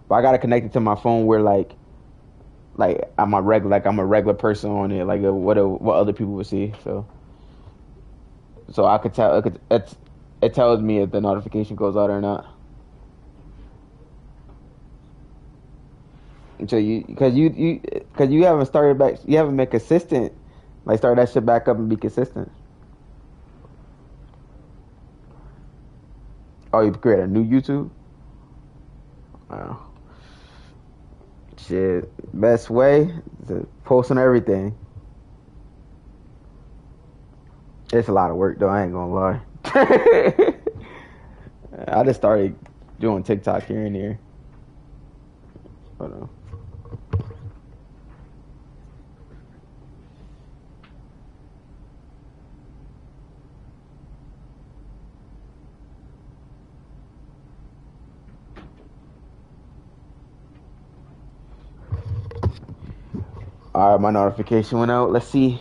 but I gotta connect it to my phone where I'm a regular person on it, like what other people would see. So I could tell it tells me if the notification goes out or not. So you haven't started back, you haven't been consistent. Like start that shit back up and be consistent. Oh, you create a new YouTube? Oh, shit. Best way is to post on everything. It's a lot of work though. I ain't gonna lie. I just started doing TikTok here and there. Hold on. All right, my notification went out. Let's see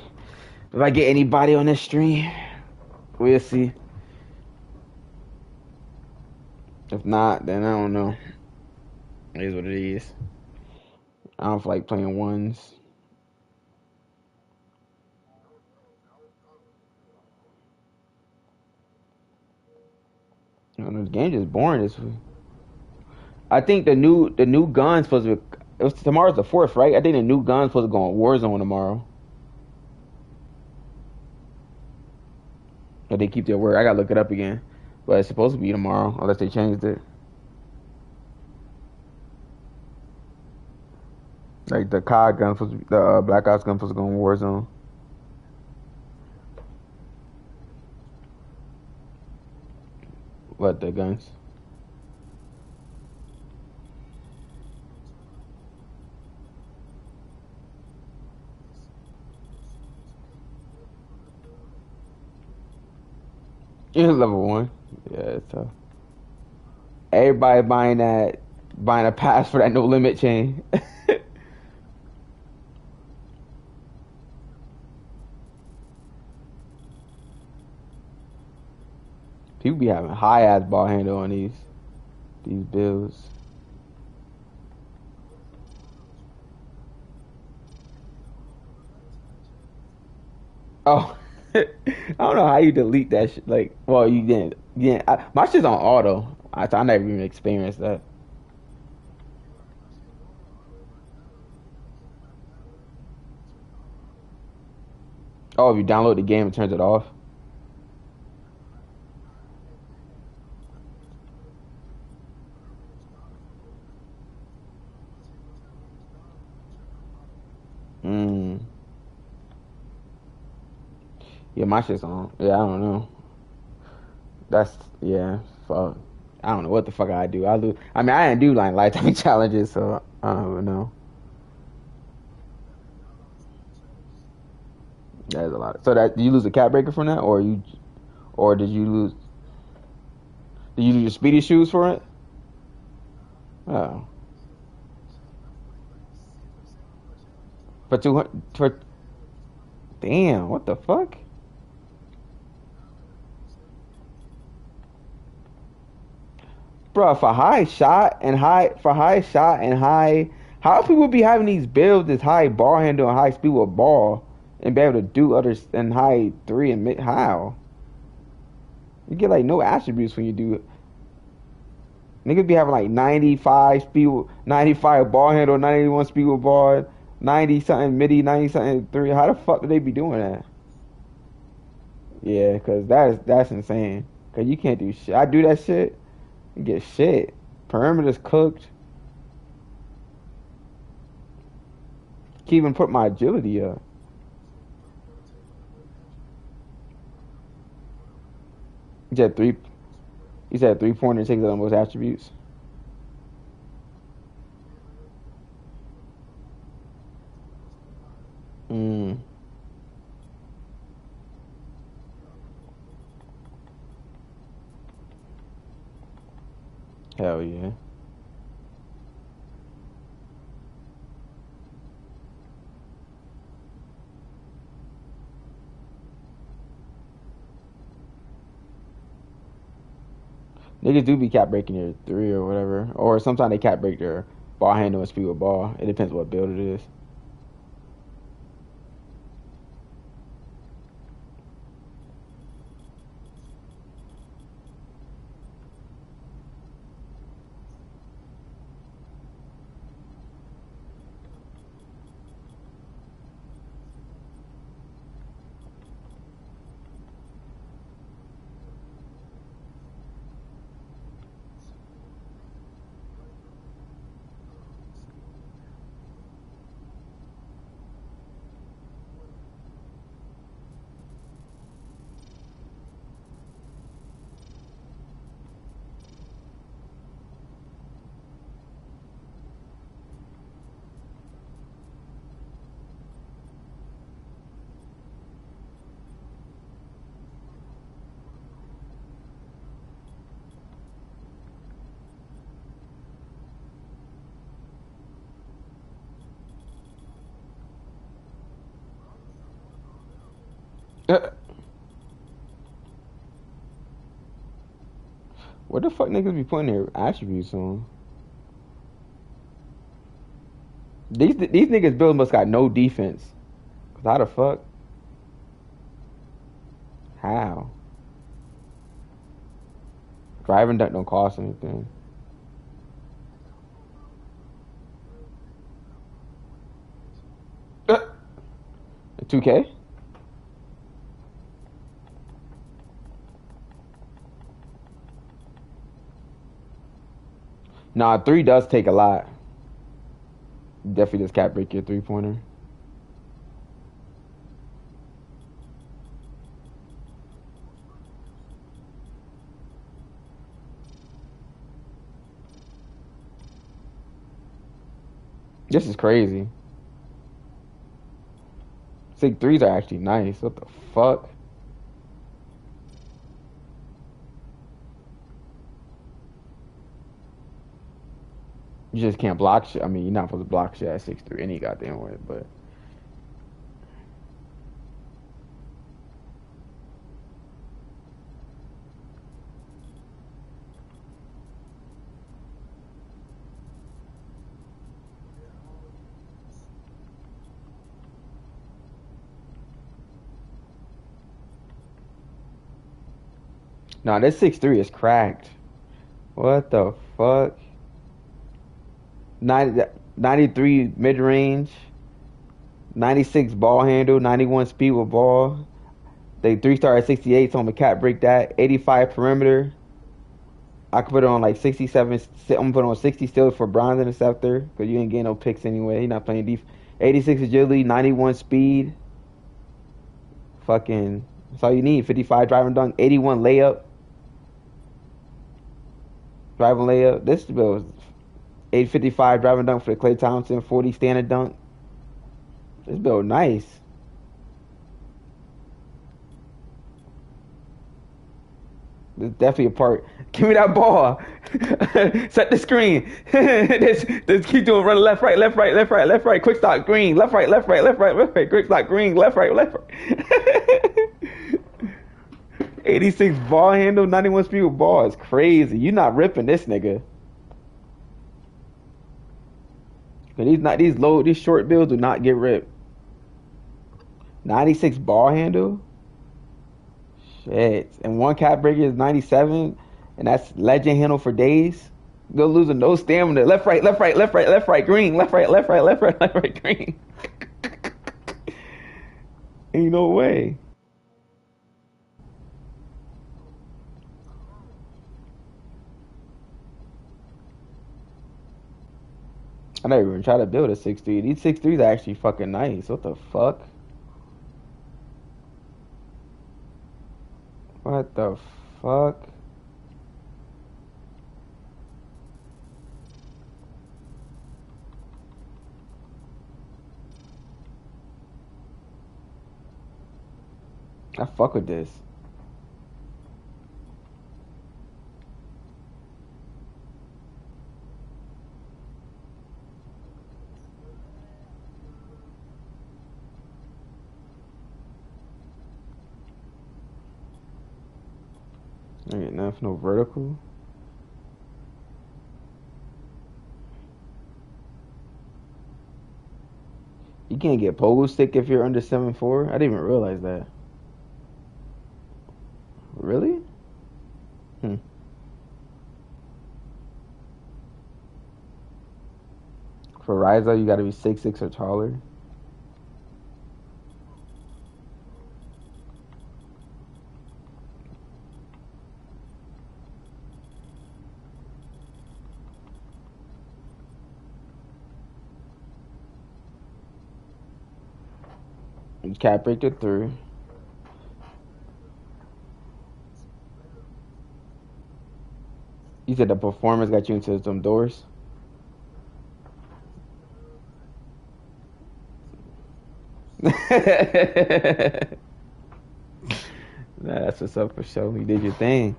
if I get anybody on this stream. We'll see. If not, then I don't know. It is what it is. I don't feel like playing ones. I don't know, the game just boring this week. I think the new gun's supposed to be. It was tomorrow's the fourth, right? I think the new gun's supposed to go on Warzone tomorrow. But they keep their word. I gotta look it up again. But it's supposed to be tomorrow, unless they changed it. Like the COD gun, the Black Ops gun, supposed to go on Warzone. What the guns? Yeah, level one. Yeah, it's tough. Everybody buying a pass for that no limit chain. People be having high ass ball handle on these builds. Oh, I don't know how you delete that shit. Like, well, you didn't. Yeah, my shit's on auto. I never even experienced that. Oh, if you download the game, it turns it off. Mm. Yeah, my shit's on. Yeah, I don't know. That's yeah. Fuck. I don't know what the fuck I do. I lose. I mean, I didn't do like lifetime challenges, so I don't even know. That's a lot. So that did you lose a cat breaker from that, or did you lose? Did you lose your speedy shoes for it? Oh, for 200 for damn. What the fuck, bro? For high shot and high, how people be having these builds this high ball handle and high speed with ball and be able to do others and high three and mid? How you get like no attributes when you do it? Niggas be having like 95 speed, 95 ball handle, 91 speed with ball, 90 something midi, 90 something three. How the fuck do they be doing that? Yeah, cause that's insane. Cause you can't do shit. I do that shit, you get shit. Perimeter's cooked. Can't even put my agility up. You said three. You said 3 pointer takes out the most attributes. Mm, hell yeah. Niggas do be cap breaking their three or whatever, or sometimes they cap break their Ball handle and speed with ball. It depends what build it is. What the fuck niggas be putting their attributes on? These niggas build must got no defense. Cause how the fuck? How? Driving dunk don't cost anything. 2K? Nah, 3 does take a lot. Definitely does cap break your 3-pointer. This is crazy. 6 3s are actually nice. What the fuck? You just can't block shit. I mean, you're not supposed to block shit at 6'3" any goddamn way, but nah, this 6'3" is cracked. What the fuck? 93 mid range, 96 ball handle, 91 speed with ball. They 3-star at 68, so I'm gonna cap break that. 85 perimeter. I could put it on like 67. I'm gonna put it on 60 still for bronze interceptor because you ain't getting no picks anyway. You're not playing def. 86 agility, 91 speed. Fucking, that's all you need. 55 driving dunk, 81 layup. Driving layup. This bill is 855 driving dunk for the Klay Thompson, 40 standard dunk. This bill nice. There's definitely a part. Give me that ball. Set the screen. Just keep doing run left, right, left, right, left, right, left, right. Quick stop, green. Left, right, left, right, left, right, left, right. Quick stop, green. Left, right, left, right. 86 ball handle, 91 speed with ball is crazy. You not ripping this nigga. These short builds do not get ripped. 96 ball handle. Shit. And one cap breaker is 97, and that's legend handle for days. Go losing no stamina. Left, right, left, right, left, right, left, right, green. Left, right, left, right, left, right, left, right, green. Ain't no way. I never even tried to build a 6'3". These 6'3s are actually fucking nice. What the fuck? What the fuck? I fuck with this. I ain't nothing, no vertical. You can't get pole stick if you're under 7'4". I didn't even realize that. Really? Hmm. For Ryza, you gotta be 6'6" or taller. Cap breaker 3. You said the performance got you into some doors. Nah, that's what's up for sure. You did your thing.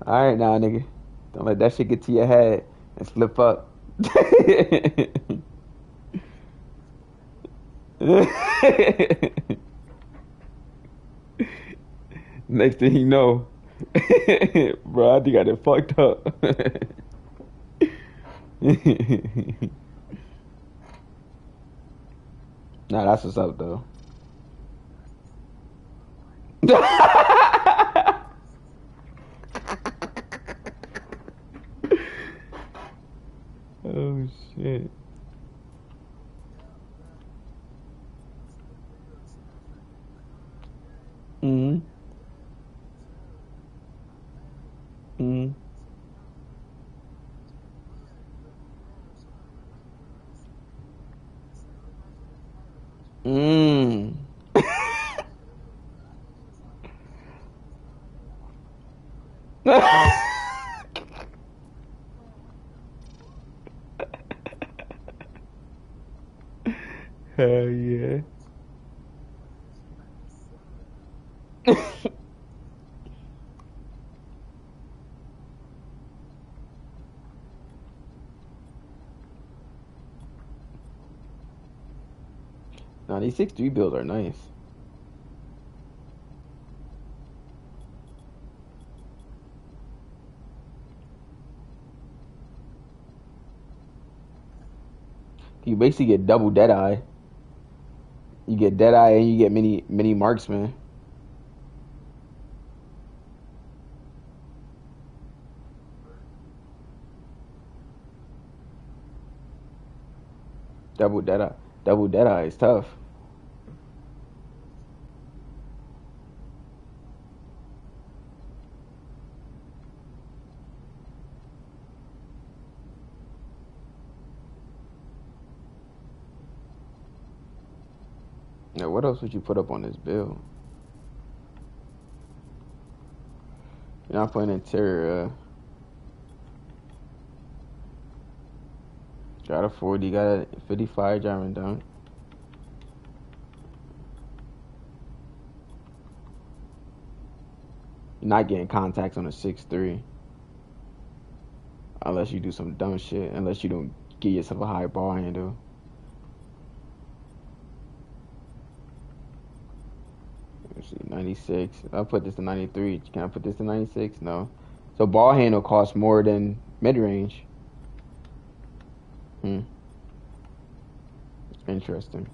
All right, now, nigga. Don't let that shit get to your head and slip up. Next thing you know, bro, I think I done fucked up. Nah, that's what's up though. Oh shit. Mm. Mm. Mm. Hell yeah. 96 3 builds are nice. You basically get double Deadeye. You get Deadeye and you get mini marksman. Double Deadeye. Double Deadeye is tough. Now, what else would you put up on this build? You're not playing interior. Got a 40, got a 55 German dunk. You're not getting contacts on a 6'3". Unless you do some dumb shit. Unless you don't give yourself a high ball handle. Let's see, 96. I'll put this to 93. Can I put this to 96? No. So ball handle costs more than mid range. Interesting.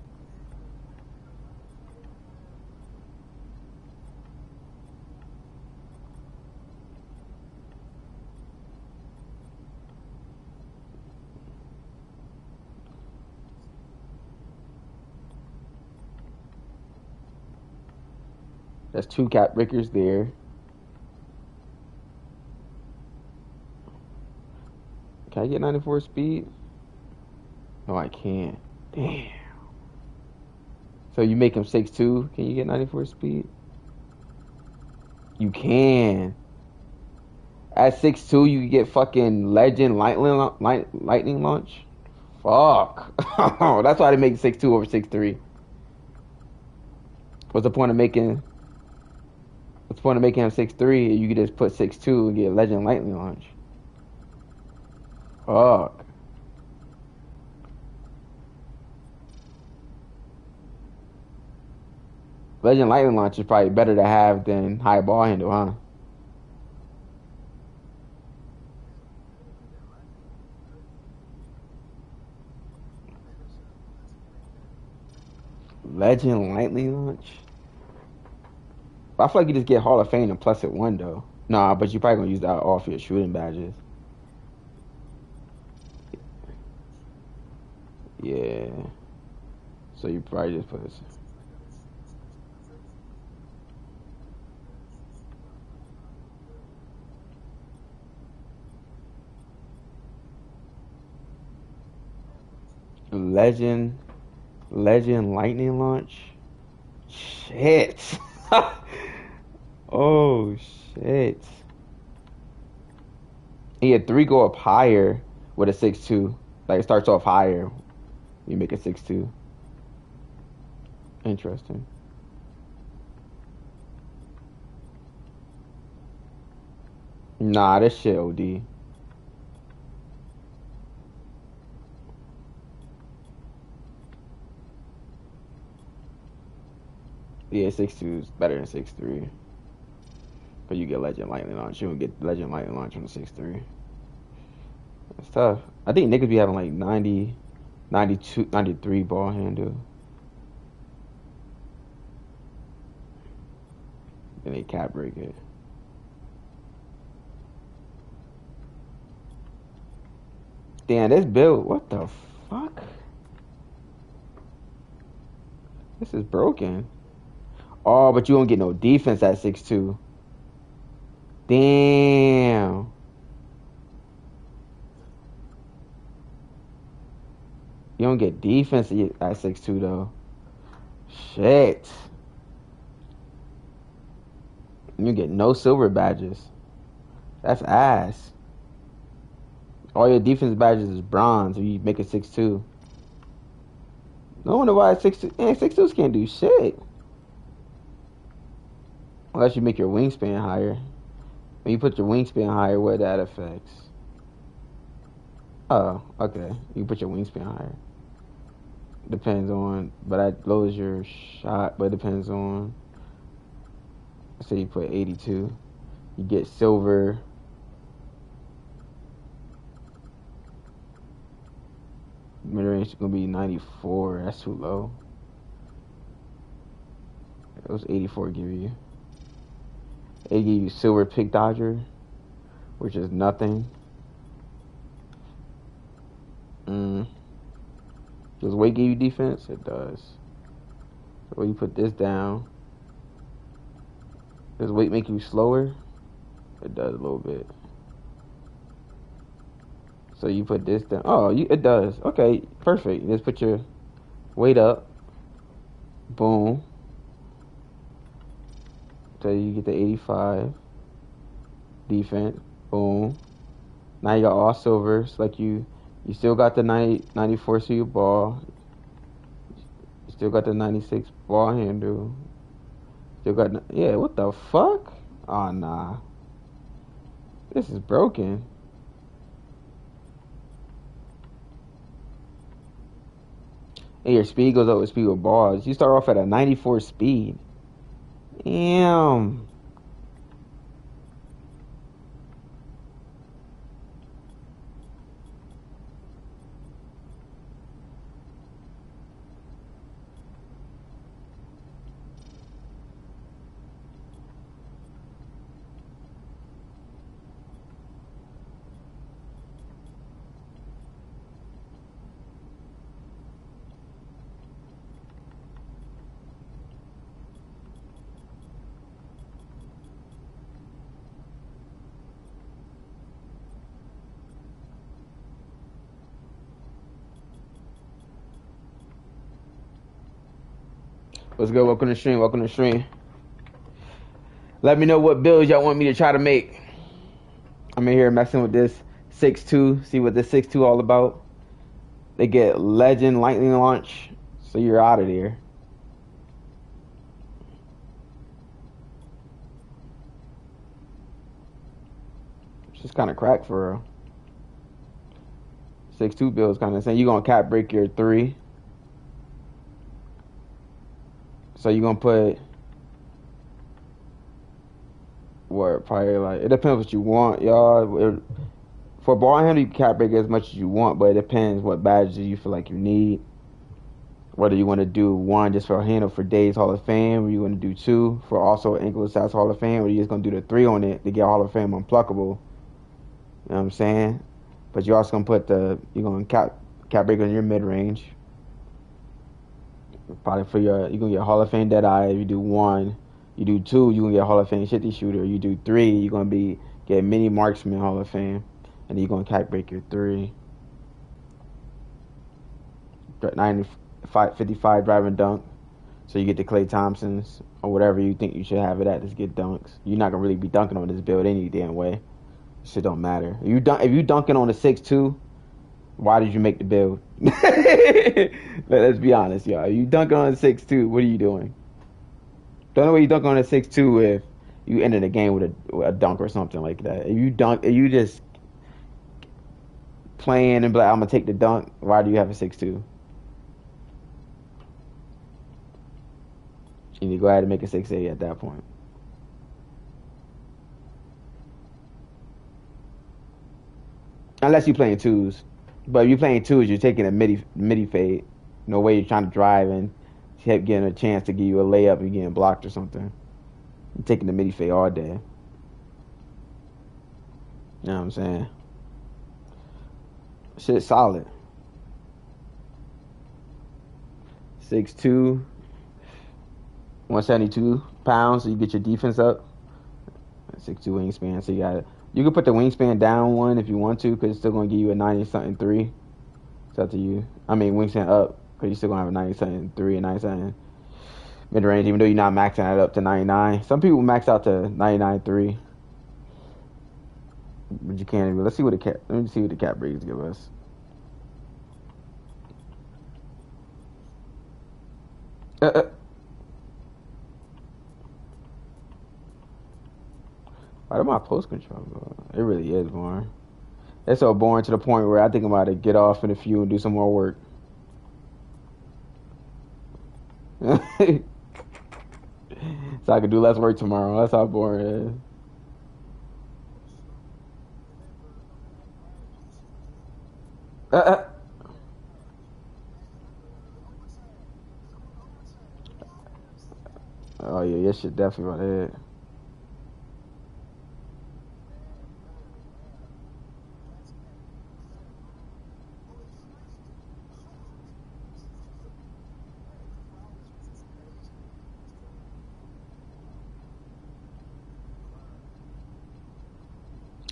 That's 2 cap breakers there. Can I get 94 speed? No, I can't. Damn. So you make him 6'2". Can you get 94 speed? You can. At 6'2", you get fucking legend lightning launch. Fuck. That's why they make 6'2" over 6'3". What's the point of making? What's the point of making him 6'3"? You could just put 6'2" and get legend lightning launch. Fuck. Legend lightning launch is probably better to have than high ball handle, huh? Legend lightning launch. I feel like you just get Hall of Fame and plus it one though. Nah, but you probably gonna use that off your shooting badges. Yeah. So you probably just put this. Legend, Legend lightning launch. Shit. Oh shit. He had three go up higher with a 6-2. Like it starts off higher. You make a 6-2. Interesting. Nah, this shit OD. Yeah, 6-2 is better than 6-3. But you get Legend Lightning Launch. You don't get Legend Lightning Launch on the 6-3. It's tough. I think niggas be having like 90, 92, 93 ball handle. Then they cap break it. Damn, this build, what the fuck? This is broken. Oh, but you don't get no defense at 6-2. Damn. You don't get defense at 6-2 though. Shit. You get no silver badges. That's ass. All your defense badges is bronze, or you make it 6-2. No wonder why 6-2. Man, 6-2s can't do shit. Unless you make your wingspan higher. When you put your wingspan higher, what that affects? Oh, okay. You put your wingspan higher. Depends on, but that lowers your shot, but it depends on. Say you put 82. You get silver. Mid range is gonna be 94. That's too low. It was 84 give you. They give you silver pick dodger, which is nothing. Does weight give you defense? It does. So when you put this down, does weight make you slower? It does a little bit. So you put this down. Oh, it does. Okay, perfect. Just put your weight up. Boom. So you get the 85 defense. Boom. Now you got all silvers. Like you still got the 94 suit ball. You still got the 96 ball handle. Still got yeah. What the fuck? Oh nah. This is broken. And your speed goes up with speed with balls. You start off at a 94 speed. Damn. What's good? Welcome to the stream. Welcome to the stream. Let me know what builds y'all want me to try to make. I'm in here messing with this 6-2. See what this 6-2 all about. They get Legend Lightning Launch. So you're out of there. It's just kind of cracked for real. 6-2 build is kind of saying you're going to cap break your 3. So you're going to put what probably like it depends what you want, y'all. For ball handle, you can cap break as much as you want, but it depends what badges you feel like you need. Whether you want to do one just for a handle for Days Hall of Fame, or you want to do two for also Ankle Stats Hall of Fame, or you just gonna do the three on it to get Hall of Fame unpluckable. You know what I'm saying? But you're also gonna put you're gonna cap break on your mid range. Probably for you're gonna get Hall of Fame Deadeye if you do one. You do two, you're gonna get Hall of Fame Shifty Shooter. You do three, you're gonna get Mini Marksman Hall of Fame. And you're gonna cap break your three. 55 driving dunk. So you get the Klay Thompsons or whatever you think you should have it at. Just get dunks. You're not gonna really be dunking on this build any damn way. Shit don't matter. If you dunking on a 6'2", why did you make the build? Let's be honest, y'all. You dunking on a 6'2", what are you doing? The only way you dunk on a 6'2" if you enter the game with a dunk or something like that. If you just playing and be like, I'm gonna take the dunk, why do you have a 6'2"? You need to go ahead and make a 6'8" at that point. Unless you're playing twos. But if you're playing twos, you're taking a midi fade. No way you're trying to drive and getting a chance to give you a layup and getting blocked or something. You're taking the midi fade all day. You know what I'm saying? Shit's solid. 6'2", 172 pounds, so you get your defense up. 6'2" wingspan, so you can put the wingspan down one if you want to, because it's still going to give you a 90-something 3. It's up to you. I mean, wingspan up, because you're still going to have a 90-something 3 and 90-something mid-range, even though you're not maxing it up to 99. Some people max out to 99 3. But you can't even. Let me see what the cap breaks give us. Why did my post control go? It really is boring. It's so boring to the point where I think I'm about to get off in a few and do some more work. So I can do less work tomorrow. That's how boring it is. Oh yeah, your shit definitely about it.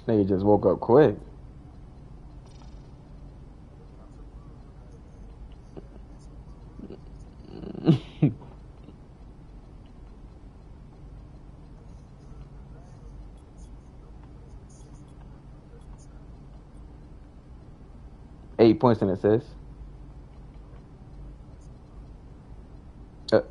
Nigga just woke up quick. Eight points and assists. Uh,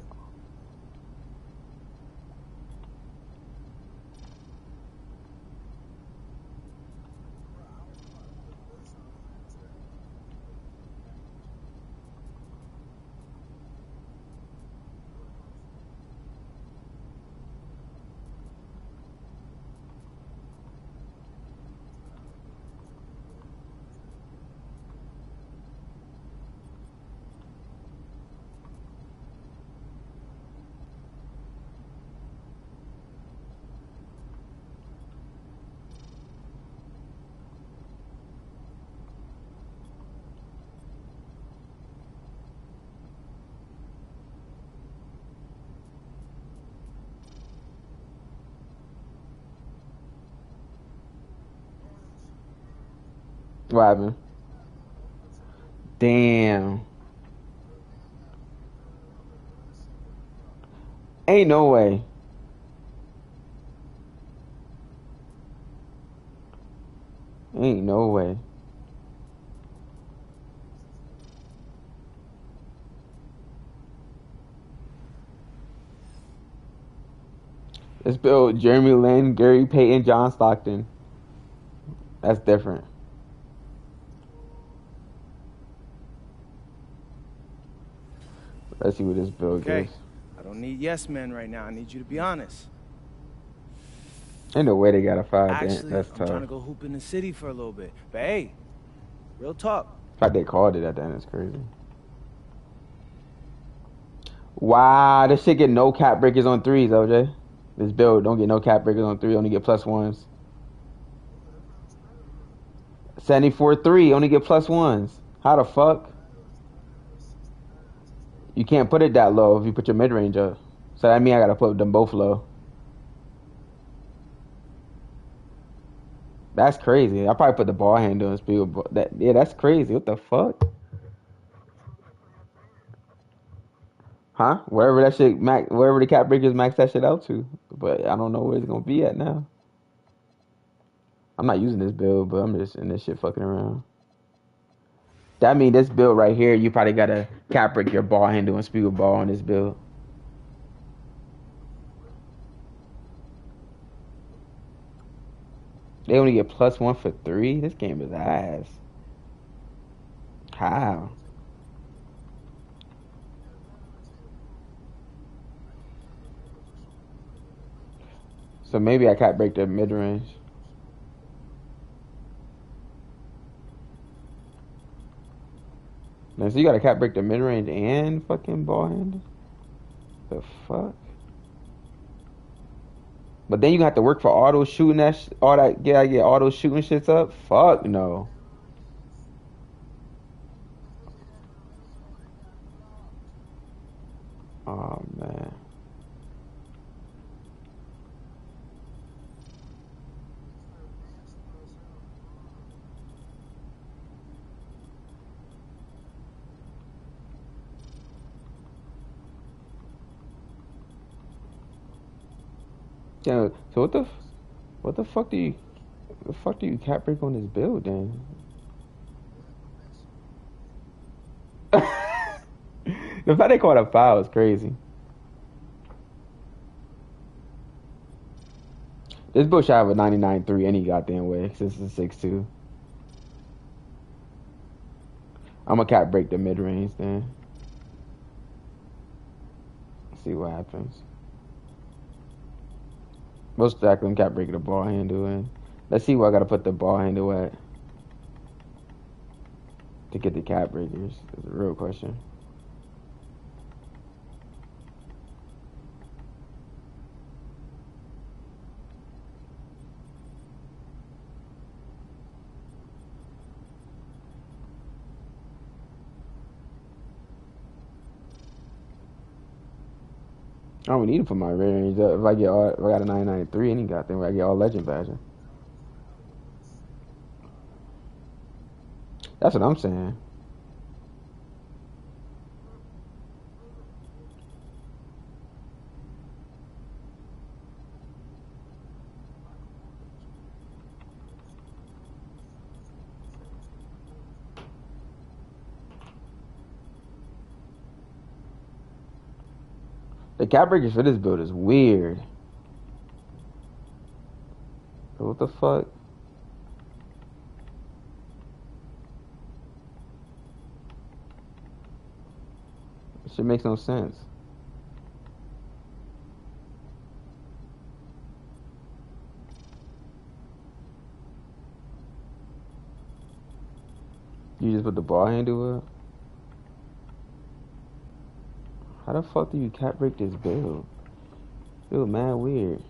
what happened? Damn. Ain't no way. Ain't no way. Let's build Jeremy Lin, Gary Payton, John Stockton. That's different. Let's see what this build Okay. gives. I don't need yes men right now. I need you to be honest. Ain't no way they got a 5 dent. Actually, That's I'm trying tough. to go hoop in the city for a little bit. But hey, real talk. The fact they called it at the end is crazy. Wow, this shit get no cap breakers on threes, OJ. This build don't get no cap breakers on three, only get plus ones. 74-3, only get plus ones. How the fuck? You can't put it that low if you put your mid range up. So that means I gotta put them both low. That's crazy. I probably put the ball handle and speed. That yeah, that's crazy. What the fuck? Huh? Wherever that shit max, wherever the cap breakers max that shit out to. But I don't know where it's gonna be at now. I'm not using this build, but I'm just in this shit fucking around. That mean this build right here, you probably gotta cap break your ball handle and speed with ball on this build. They only get plus one for three. This game is ass. How? So maybe I cap break the mid range. Now, so you gotta cap break the mid range and fucking ball handle. The fuck? But then you have to work for auto shooting all that. Yeah, I get auto shooting shits up. Fuck no. Oh man. Yeah. So what the fuck do you cap break on this build then? The fact they call it a foul is crazy. This build should have a 99-3 any goddamn way since it's 6'2". I'm gonna cap break the mid range then. See what happens. Most likely I'm cap breaking the ball handle in. Let's see where I gotta put the ball handle at to get the cap breakers. That's a real question. I don't need it for my range. If I got a 99-3 any goddamn, I get all legend badges. That's what I'm saying. The cap breakers for this build is weird. What the fuck? This shit makes no sense. You just put the ball handle up? How the fuck do you cap break this build? Build mad weird.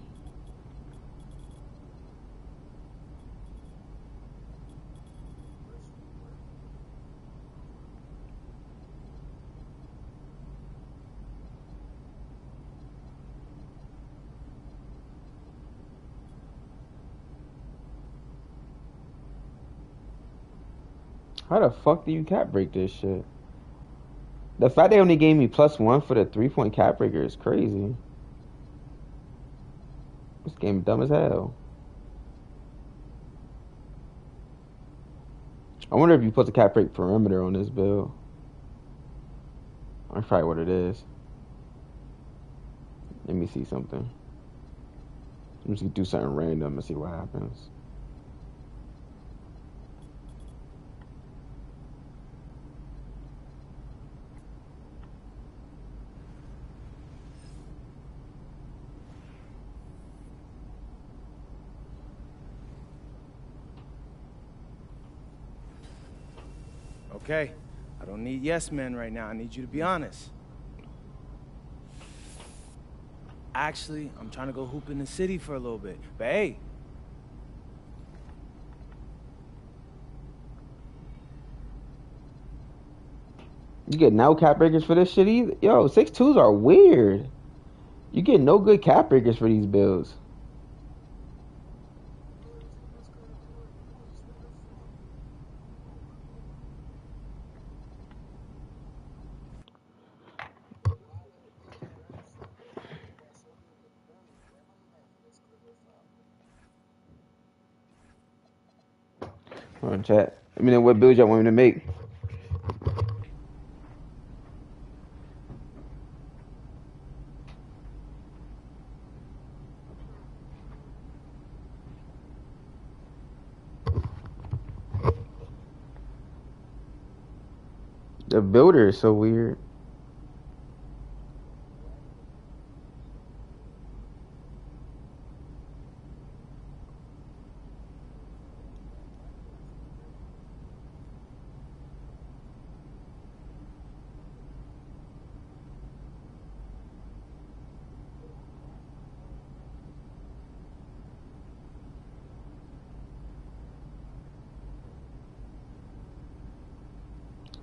How the fuck do you cap break this shit? The fact they only gave me plus one for the 3-point cap breaker is crazy. This game dumb as hell. I wonder if you put the cap break perimeter on this build. That's probably what it is. Let me see something. I'm just gonna do something random and see what happens. Okay? I don't need yes men right now. I need you to be honest. Actually, I'm trying to go hoop in the city for a little bit. But hey, You get no cap breakers for this shit either. Yo, 6'2s are weird. You get no good cap breakers for these builds. Hold on, chat. Let me know what build y'all want me to make. The builder is so weird.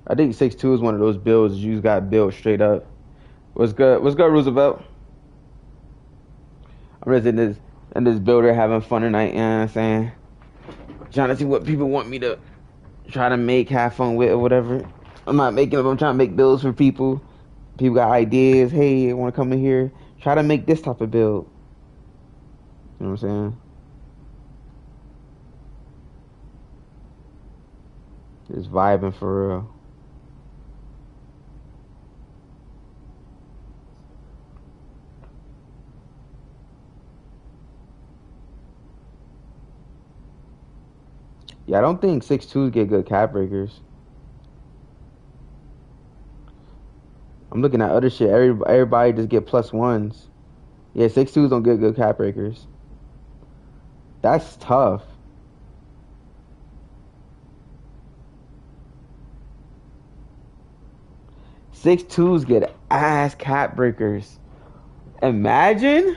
I think 6'2 is one of those builds you just got built straight up. What's good? What's good, Roosevelt? I'm just in this builder having fun tonight, you know what I'm saying? Trying to see what people want me to try to make, have fun with or whatever. I'm not making them, I'm trying to make builds for people. People got ideas, hey, I wanna come in here. Try to make this type of build. You know what I'm saying? Just vibing for real. Yeah, I don't think 6'2s get good cap breakers. I'm looking at other shit. Everybody just get +1s. Yeah, 6'2s don't get good cap breakers. That's tough. 6'2s get ass cap breakers. Imagine.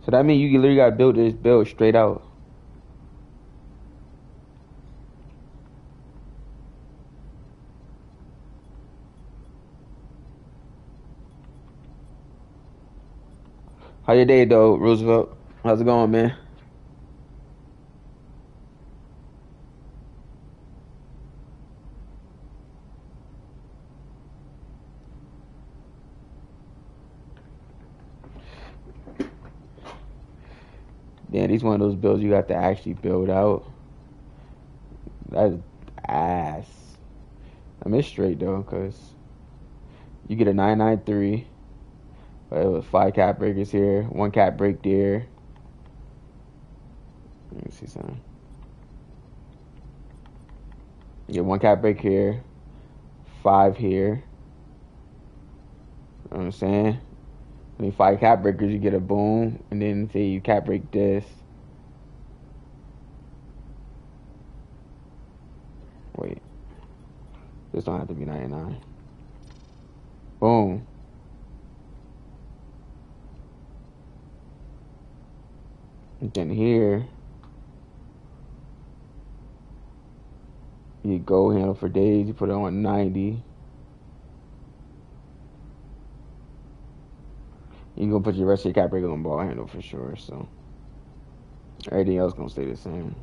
So that means you literally got to build this build straight out. How your day though, Roosevelt? How's it going, man? Yeah, these one of those builds you got to actually build out. That's ass. I mean, it's straight though, cause you get a 993. But it was 5 cap breakers here, 1 cap break there. Let me see something. You get 1 cap break here, 5 here. You know what I'm saying? I mean, 5 cap breakers, you get a boom, and then say you cap break this. Wait, this don't have to be 99. Boom. And then here, you go handle for days, you put it on 90. You gonna put your rest of your cap breaker on ball handle for sure, so everything else gonna stay the same.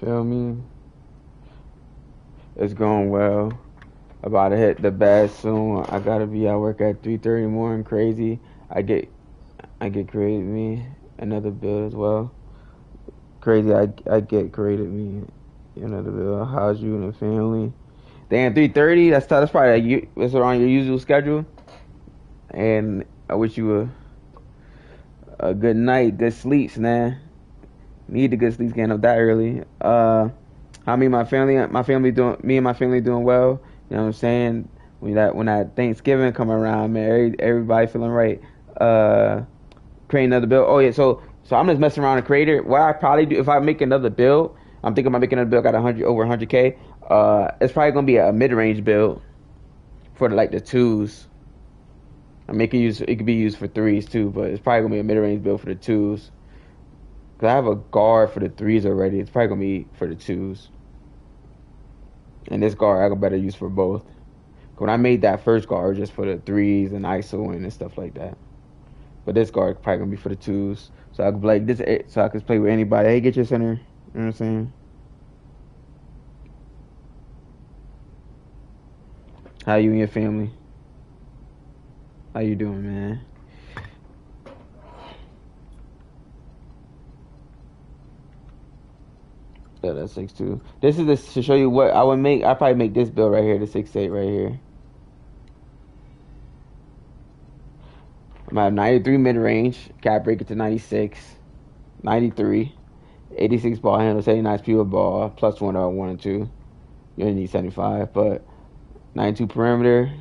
Feel me? It's going well. About to hit the bed soon. I gotta be at work at 3:30 morning. Crazy. I get I get created me another build as well. Crazy. I get created me another build. How's you and the family? Damn, 3:30. That's probably that's around your usual schedule. And I wish you a good night, good sleeps, man. Need the good sleeps getting up that early. How me and my family doing? Me and my family doing well. You know what I'm saying? When that Thanksgiving come around, man, everybody feeling right. Create another build. Oh yeah, so I'm just messing around and creator. What I probably do if I make another build, I'm thinking about making another build. Got 100K. It's probably gonna be a mid range build for the twos. I mean, it could be used for threes too, but it's probably gonna be a mid range build for the twos. Cause I have a guard for the threes already. It's probably gonna be for the twos. And this guard I got better use for both. When I made that first guard just for the threes and ISO and stuff like that. But this guard probably gonna be for the twos. So I could like this so I could play with anybody. Hey, get your center. You know what I'm saying? How you and your family? How you doing, man? Yeah, that's 6'2". This is to show you what I would make. I probably make this build right here, the 6'8" right here. I'm at 93 mid range, cap breaker to 96, 93, 86 ball handle, 79 speed with ball, plus 1 and 2. You only need 75, but 92 perimeter.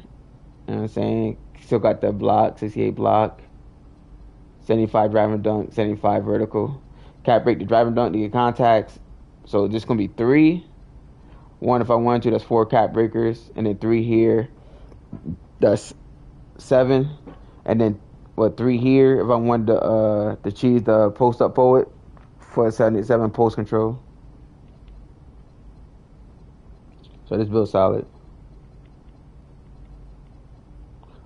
You know what I'm saying? Still got that block, 68 block, 75 driving dunk, 75 vertical. Cap break the driving dunk to get contacts. So this gonna be 3. 1 if I wanted to, that's 4 cap breakers, and then 3 here, that's 7, and then 3 here if I wanted to cheese the post up poet for 77 post control. So this build solid.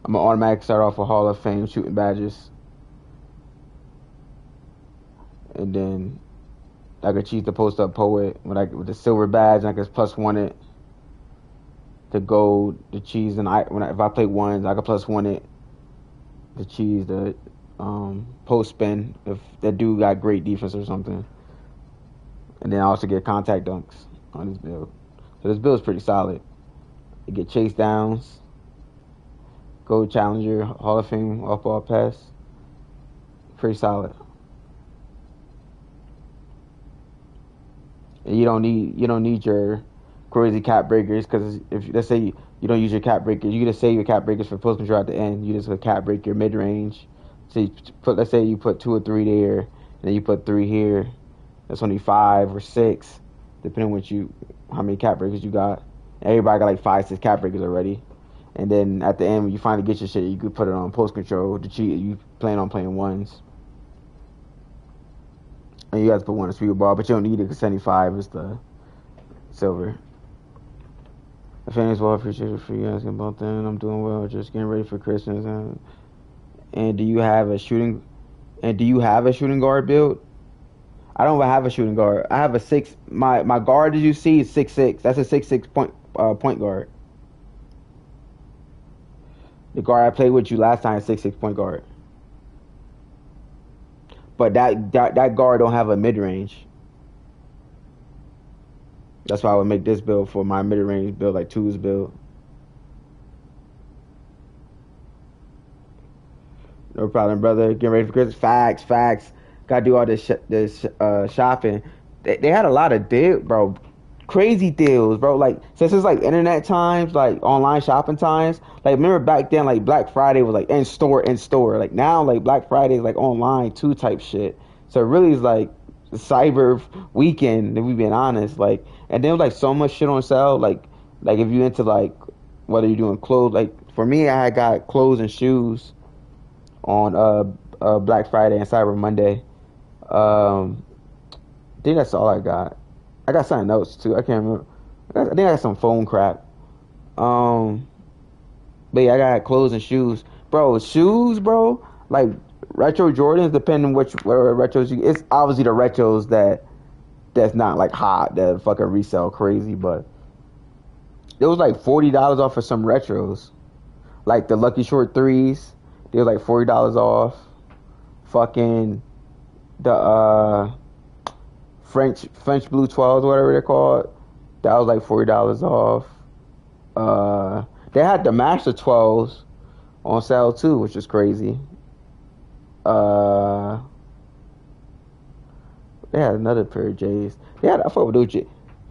I'm gonna automatically start off with Hall of Fame shooting badges, and then I could cheese the post up poet with the silver badge, and I could plus 1 it to gold, the cheese, and if I play ones, I could plus 1 it to cheese the post spin if that dude got great defense or something, and then I also get contact dunks on this build. So this build is pretty solid. You get chase downs, gold challenger, Hall of Fame off ball pass, pretty solid. And you don't need your crazy cap breakers, because if let's say you don't use your cap breakers, you can just save your cap breakers for post control at the end. You just cap break your mid range. So let's say you put 2 or 3 there, and then you put 3 here. That's only 5 or 6, depending on how many cap breakers you got. Everybody got like 5, 6 cap breakers already. And then at the end, when you finally get your shit, you could put it on post control to cheat. You plan on playing ones. And you have to put 1 on speed ball, but you don't need it because 75 is the silver. My family's well, appreciate it for you asking about that. I'm doing well, just getting ready for Christmas. And do you have a shooting guard build? I don't have a shooting guard. I have a 6. My guard, as you see, is 6'6". That's a 6'6" point guard. The guard I played with you last time is 6'6" point guard. But that guard don't have a mid range. That's why I would make this build for my mid range build, like twos build. No problem, brother. Getting ready for Christmas. Facts. Gotta do all this shopping. They had a lot of deals, bro. Crazy deals, bro. Like, since it's like internet times, like online shopping times. Like, remember back then, like Black Friday was like in store. Like now, like Black Friday is like online too type shit. So it really is like cyber weekend, if we being honest. Like, and there was like so much shit on sale. Like if you into like whether you're doing clothes, like for me, I got clothes and shoes on Black Friday and Cyber Monday. I think that's all I got. I got something else too. I can't remember. I think I got some phone crap. But yeah, I got clothes and shoes, bro. Shoes, bro. Like retro Jordans, depending where retros it's obviously the retros that's not like hot that fucking resell crazy. But It was like $40 off of some retros, like the Lucky Short threes. They were like $40 off. Fucking the French Blue 12s, whatever they're called. That was like $40 off. They had the Master 12s on sale too, which is crazy. Uh, they had another pair of J's. I fuck with those J.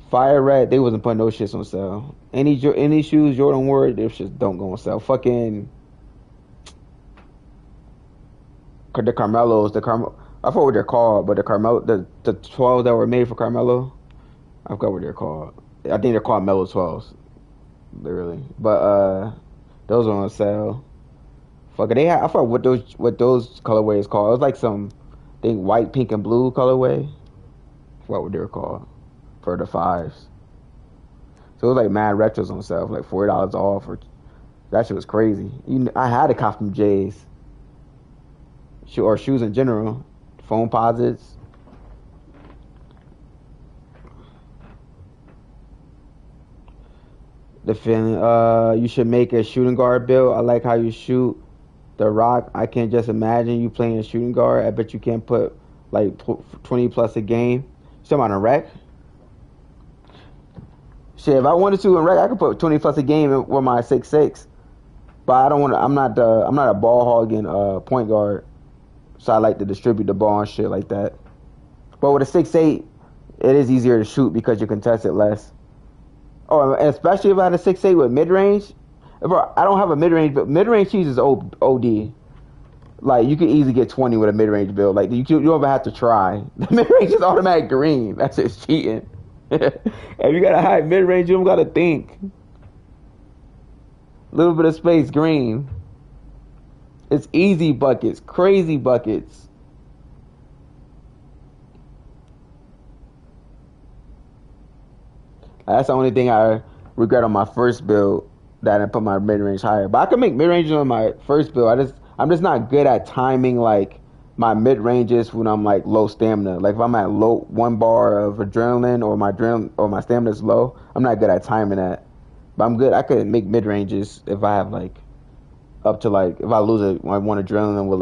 Fire Red, they wasn't putting those shits on sale. Any shoes Jordan wore, those shits don't go on sale. Fucking the Carmelos, I forgot what they're called, but the 12s that were made for Carmelo, I forgot what they're called. I think they're called Melo 12s, literally. But those are on sale. Fuck it, I forgot what those colorways called. It was like some, I think white, pink, and blue colorway. I forgot what they were called for the fives. So it was like mad retros on sale, for like $40 off. That shit was crazy. I had to cop them J's. Or shoes in general. Foam posits. The feeling, you should make a shooting guard build. I like how you shoot the rock. I can just imagine you playing a shooting guard. I bet you can't put like 20 plus a game. Still on a rec? Shit, if I wanted to in rec, I could put 20 plus a game with my 6'6". But I don't want to. I'm not a ball hogging point guard. So I like to distribute the ball and shit like that. But with a 6'8", it is easier to shoot because you contest it less. Oh, and especially if I had a 6'8" with mid range. Bro, I don't have a mid range, but mid range cheese is OD. Like you can easily get 20 with a mid range build. Like you don't even have to try. The mid range is automatic green. That's just cheating. If you got a high mid range, you don't gotta think. Little bit of space, green. It's easy buckets, crazy buckets. That's the only thing I regret on my first build, that I didn't put my mid range higher. But I can make mid ranges on my first build. I'm just not good at timing like my mid ranges when I'm like low stamina. Like if I'm at low 1 bar of adrenaline or my stamina is low, I'm not good at timing that. But I'm good. I could make mid ranges if I have like up to like if I lose I want adrenaline with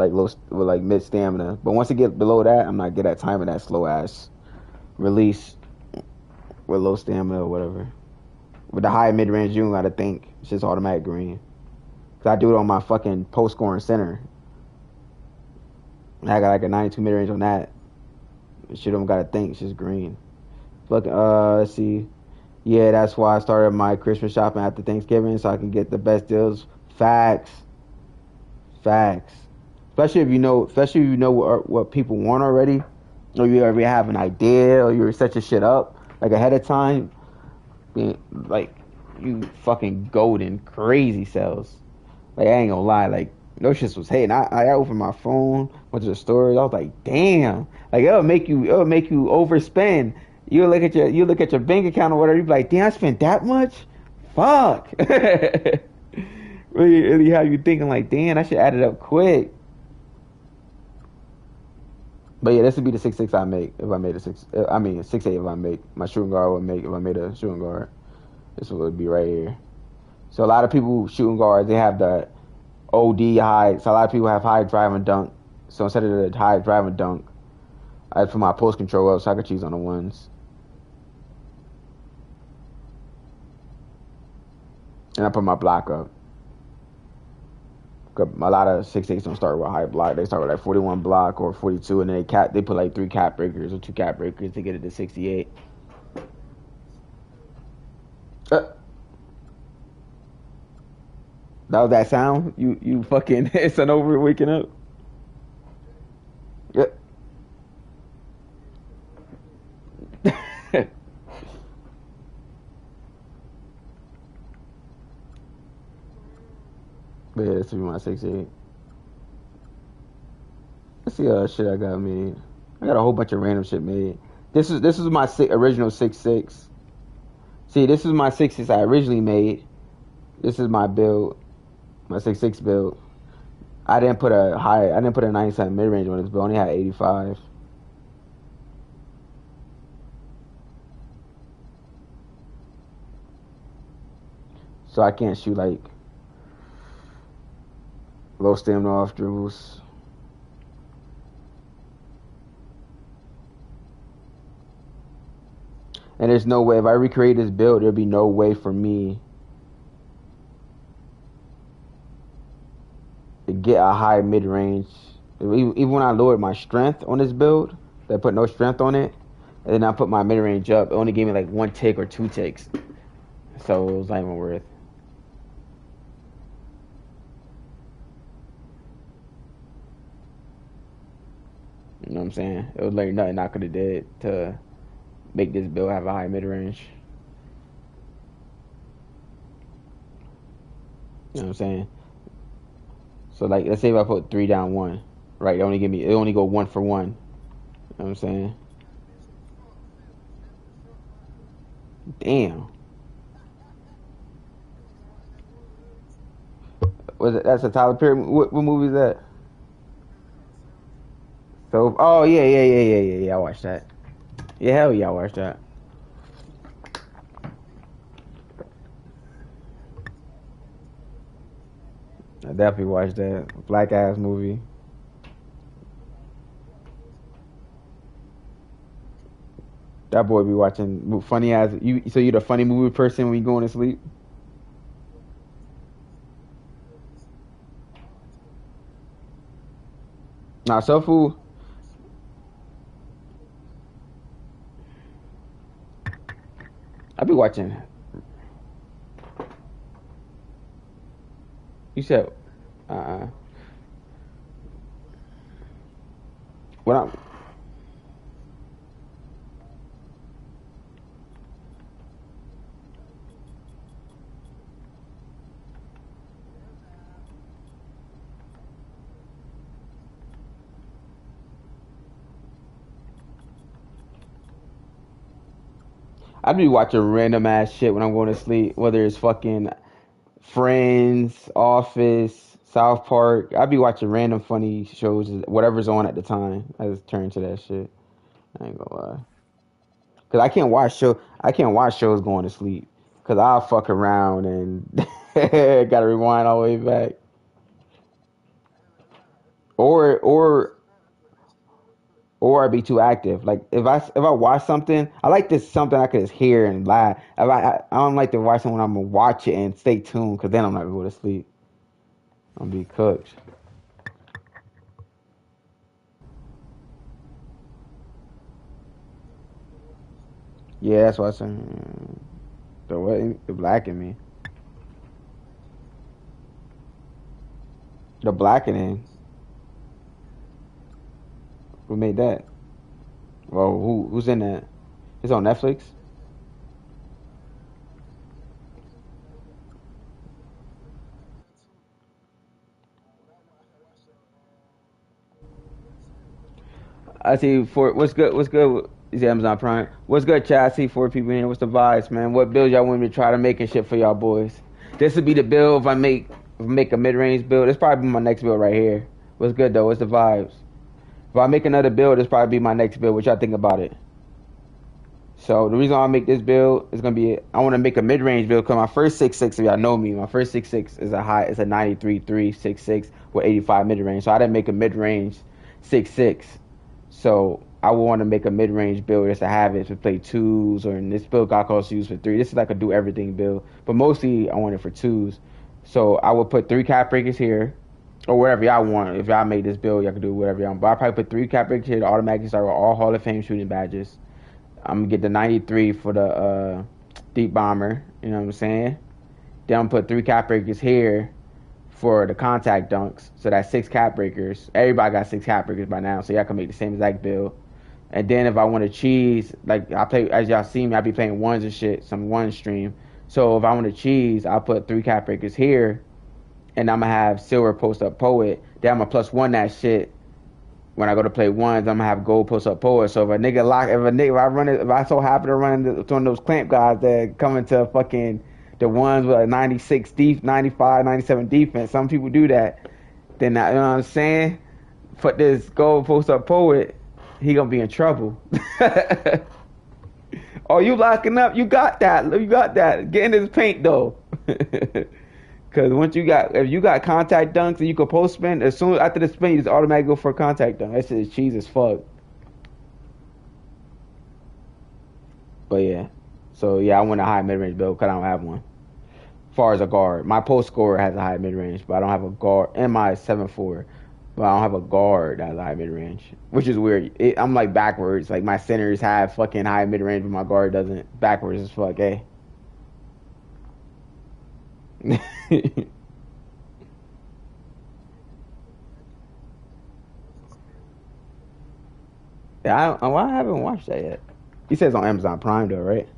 like mid stamina. But once it gets below that, I'm not good at timing that slow ass release with low stamina or whatever. With the high mid range, you don't gotta think. It's just automatic green. Cause I do it on my fucking post scoring center. I got like a 92 mid range on that. Shit don't gotta think. It's just green. Look, let's see. Yeah, that's why I started my Christmas shopping after Thanksgiving so I can get the best deals. Facts. Especially if you know what people want already, or you already have an idea, or you're setting shit up like ahead of time. Like you fucking golden crazy sales. Like I ain't gonna lie, like those shits was hating. I opened my phone, went to the stores. I was like, damn. Like it'll make you overspend. You look at your bank account or whatever. You be like, damn, I spent that much. Fuck. Really have you thinking like, damn, I should add it up quick. But yeah, this would be the 6'6" I make if I made a 6'8" if I make my shooting guard would make if I made a shooting guard. This would be right here. So a lot of people shooting guards, they have the OD high. So a lot of people have high drive and dunk. So instead of the high drive and dunk, I put my post control up so I could choose on the ones. And I put my block up. A lot of 6'8" don't start with high block. They start with like 41 block or 42, and then they put like 3 cap breakers or 2 cap breakers to get it to 68. That was that sound? You fucking it's an over waking up? Yep. But yeah, this will be my 6'8". Let's see shit I got made. I got a whole bunch of random shit made. This is my original 6'6". See, this is my 6'6" I originally made. This is my build, my 6'6" build. I didn't put a 97 mid range on this, but only had 85. so I can't shoot like low stamina off dribbles. And there's no way if I recreate this build, there'll be no way for me to get a high mid range. Even when I lowered my strength on this build, I put no strength on it, and then I put my mid range up. It only gave me like 1 tick or 2 ticks, so it was not even worth. You know what I'm saying? It was like nothing I could have did to make this build have a high mid range. You know what I'm saying? So like, let's say if I put 3 down 1, right? It only go 1 for 1. You know what I'm saying? Damn. That's a Tyler Perry? What movie is that? So, oh yeah. I watched that. Yeah, hell yeah, I watched that. I definitely watched that black ass movie. That boy be watching funny ass. You so you the funny movie person when you going to sleep? Nah, so fool. I be watching. You said, uh, what I'm. I be watching random ass shit when I'm going to sleep, whether it's fucking Friends, Office, South Park. I be watching random funny shows, whatever's on at the time. I just turn to that shit. I ain't gonna lie, cause I can't watch shows going to sleep, cause I'll fuck around and gotta rewind all the way back, or or I be too active. Like if I watch something, I like this something I could just hear and laugh. I don't like to watch something when I'm gonna watch it and stay tuned, cause then I'm not gonna go to sleep. I'm gonna be cooked. Yeah, that's what I'm saying. The what? The black in me. The blackening. Who made that? Well, who's in that? It's on Netflix. I see for what's good. What's good? Is Amazon Prime? What's good, chat? I see 4 people in here. What's the vibes, man? What build y'all want me to try to make and shit for y'all boys? This would be the build if I make a mid range build. This probably be my next build right here. What's good though? What's the vibes? If I make another build, this probably be my next build. What y'all think about it? So the reason I make this build is gonna be I want to make a mid range build because my first 6'6", if y'all know me, my first 6'6" is a high. It's a 93.3 6'6" with 85 mid range. So I didn't make a mid range 6'6". So I want to make a mid range build just to have it to play twos, or in this build got calls to use for three. This is like a do everything build, but mostly I want it for twos. So I would put 3 cap breakers here, or wherever y'all want. If y'all make this build, y'all can do whatever y'all want. But I probably put 3 cap breakers here to automatically start with all Hall of Fame shooting badges. I'm gonna get the 93 for the deep bomber. You know what I'm saying? Then I'm gonna put 3 cap breakers here for the contact dunks. So that's 6 cap breakers. Everybody got 6 cap breakers by now, so y'all can make the same exact build. And then if I want to cheese, like I play, as y'all see me, I be playing ones and shit, some one stream. So if I want to cheese, I'll put 3 cap breakers here, and I'm gonna have silver post up poet. Then I'm gonna +1 that shit. When I go to play ones, I'm gonna have gold post up poet. So if a nigga lock, if I so happen to run into one of those clamp guys that come into fucking the ones with a 96 deep, 95, 97 defense, some people do that. Then you know what I'm saying? Put this gold post up poet, he gonna be in trouble. Oh, you locking up? You got that? You got that? Get in his paint though. Cause once if you got contact dunks and you can post spin, as soon after the spin, you just automatically go for a contact dunk. That shit is cheese as fuck. But yeah, so yeah, I want a high mid range build because I don't have one. As far as a guard, my post scorer has a high mid range, but I don't have a guard. And my 7'4", but I don't have a guard that has a high mid range, which is weird. I'm like backwards. Like my centers have fucking high mid range, but my guard doesn't. Backwards as fuck, eh? Yeah, I haven't watched that yet. He says on Amazon Prime though, right?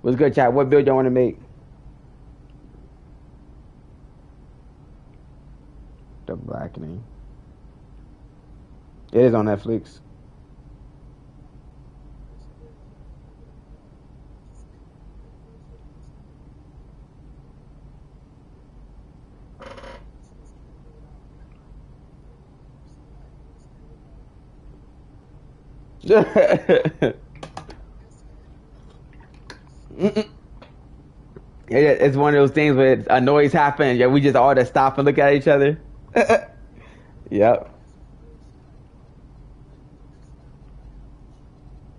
What's good, chat? What build y'all want to make? The Blackening. It is on Netflix. Yeah, it's one of those things where a noise happens. Yeah, we just all just stop and look at each other. Yep.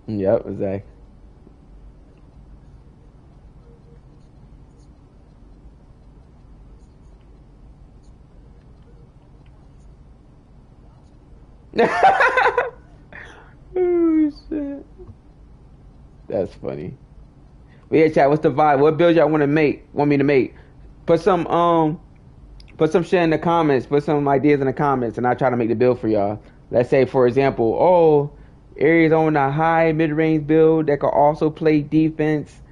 Yep, exactly. Oh shit. That's funny. But yeah, chat, what's the vibe? What build y'all want me to make? Put some put some shit in the comments, put some ideas in the comments, and I'll try to make the build for y'all. Let's say for example, oh, Aries on a high mid range build that could also play defense,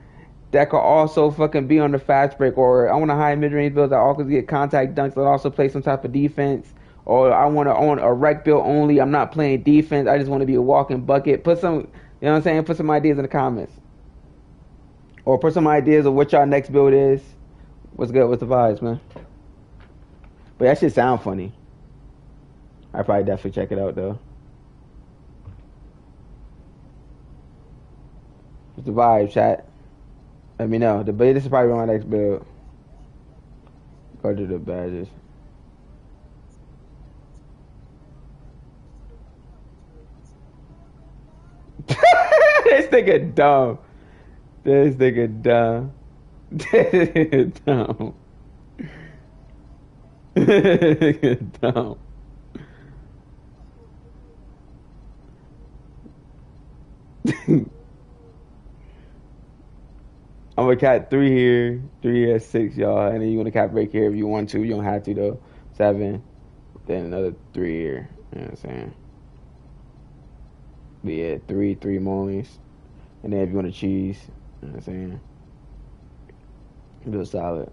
that could also fucking be on the fast break, or I want a high mid range build that also get contact dunks that also play some type of defense. Or I want to own a rec build only. I'm not playing defense. I just want to be a walking bucket. Put some, you know what I'm saying? Put some ideas in the comments. Or put some ideas of what y'all next build is. What's good? What's the vibes, man? But that shit sound funny. I probably definitely check it out though. What's the vibe, chat? Let me know. This is probably my next build. Go to the badges. This nigga dumb. This nigga dumb. This nigga dumb. This nigga dumb. I'm gonna cap 3 here, 3 here, 6, y'all, and then you want to cap break here if you want to. You don't have to though. 7, then another 3 here. You know what I'm saying? But yeah, 3 mollies, and then if you want to cheese, you know what I'm saying? Real solid.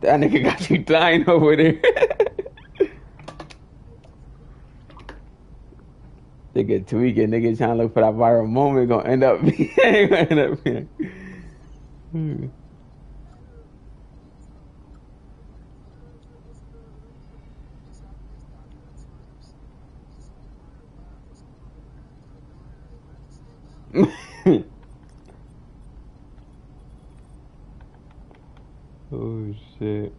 That nigga got you dying over there. Nigga tweaking, nigga trying to look for that viral moment gonna end up being, gonna end up being. Oh shit.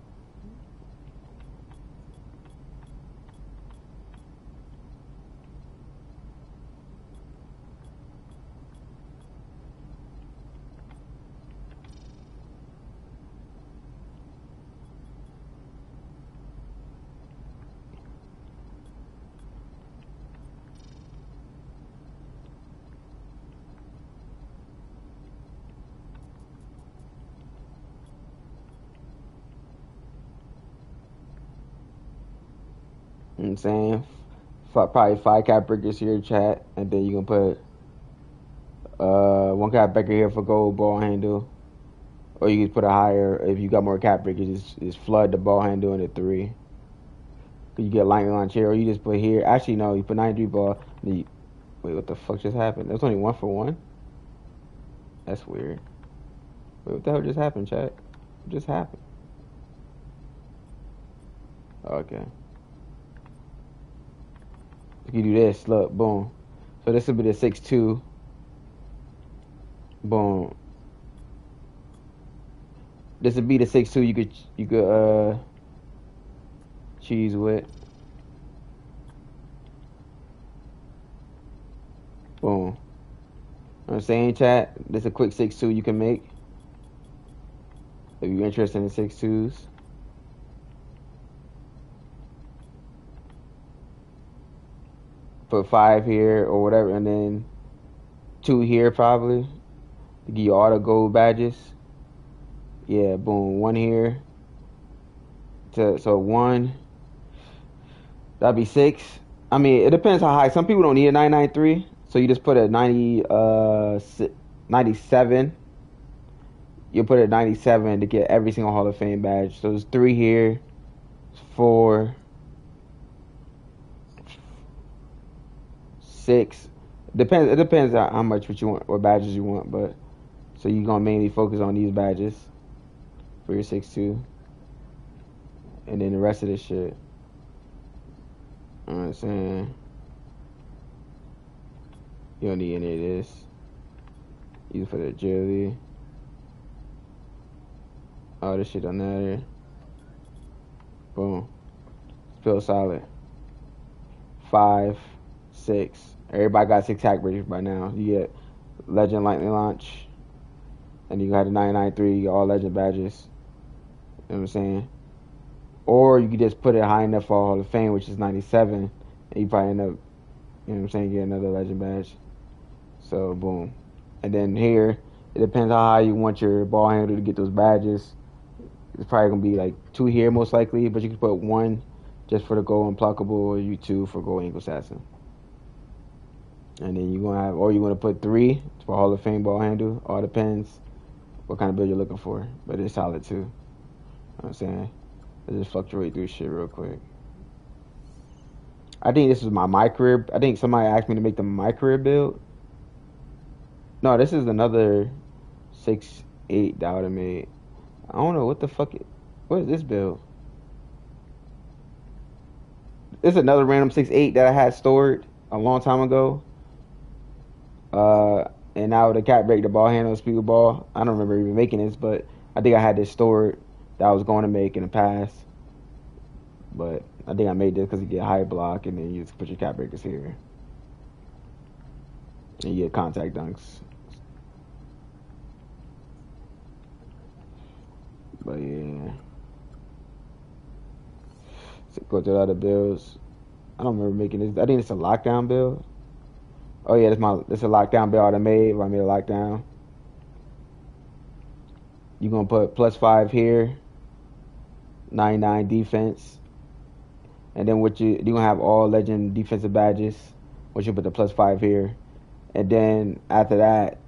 You know what I'm saying? Probably 5 cap breakers here, chat, and then you can put 1 cap breaker here for gold ball handle. Or you can put a higher if you got more cap breakers, just flood the ball handle into 3. You get lightning launch here, or you just put here. Actually, no, you put 93 ball. Wait, what the fuck just happened? There's only 1 for 1. That's weird. Wait, what the hell just happened, chat? What just happened? Okay. You can do this. Look, boom. So this will be the 6-2. Boom. This would be the 6-2 you could cheese with. Boom. You know what I'm saying, chat? This is a quick 6-2 you can make. If you're interested in 6-2s. Put 5 here or whatever, and then 2 here probably to give you all the gold badges. Yeah, boom, 1 here. So 1. That'd be 6. I mean, it depends how high. Some people don't need a 993, so you just put a 97. You put a 97 to get every single Hall of Fame badge. So there's 3 here, 4, 6. It depends on how much what badges you want, but so you're gonna mainly focus on these badges for your 6-2, and then the rest of this shit. You know what I'm saying? You don't need any of this. Use it for the agility. All this shit on there. Boom. Feel solid. 5, 6. Everybody got 6 hack breakers by now. You get Legend Lightning Launch. And you got the 993, you got all Legend badges. You know what I'm saying? Or you could just put it high enough for Hall of Fame, which is 97. And you probably end up, you know what I'm saying, get another Legend badge. So, boom. And then here, it depends on how you want your ball handler to get those badges. It's probably going to be like 2 here most likely, but you can put 1 just for the Gold Unpluckable, or you 2 for Gold Ankle Assassin. And then you're going to have, or you want to put 3 for Hall of Fame ball handle. All depends what kind of build you're looking for. But it's solid too. You know what I'm saying? Let's just fluctuate through shit real quick. I think this is my career. I think somebody asked me to make my career build. No, this is another 6-8 that I would have made. I don't know what the fuck. What is this build? This is another random 6-8 that I had stored a long time ago. And now the cat break, the ball handle, speaker ball. I don't remember even making this, but I think I had this stored that I was going to make in the past. But I think I made this because you get high block, and then you just put your cat breakers here. And you get contact dunks. But yeah. So go through other builds. I don't remember making this. I think it's a lockdown build. Oh yeah, this is a lockdown build I made. If I made a lockdown. You're gonna put +5 here. 99 defense. And then you're gonna have all Legend defensive badges. Which you put the +5 here. And then after that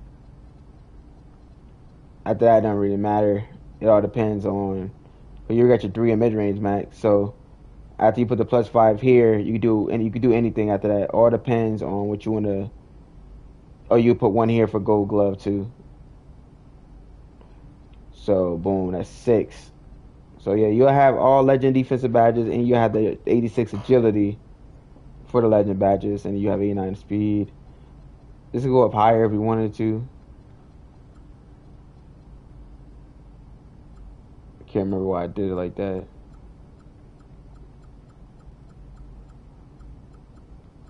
it doesn't really matter. It all depends on, but you got your 3 in mid-range max. So after you put the +5 here, you can do anything after that. All depends on what you want to. Oh, you put 1 here for Gold Glove too. So boom, that's 6. So yeah, you'll have all Legend defensive badges, and you have the 86 agility for the Legend badges, and you have 89 speed. This will go up higher if you wanted to. I can't remember why I did it like that.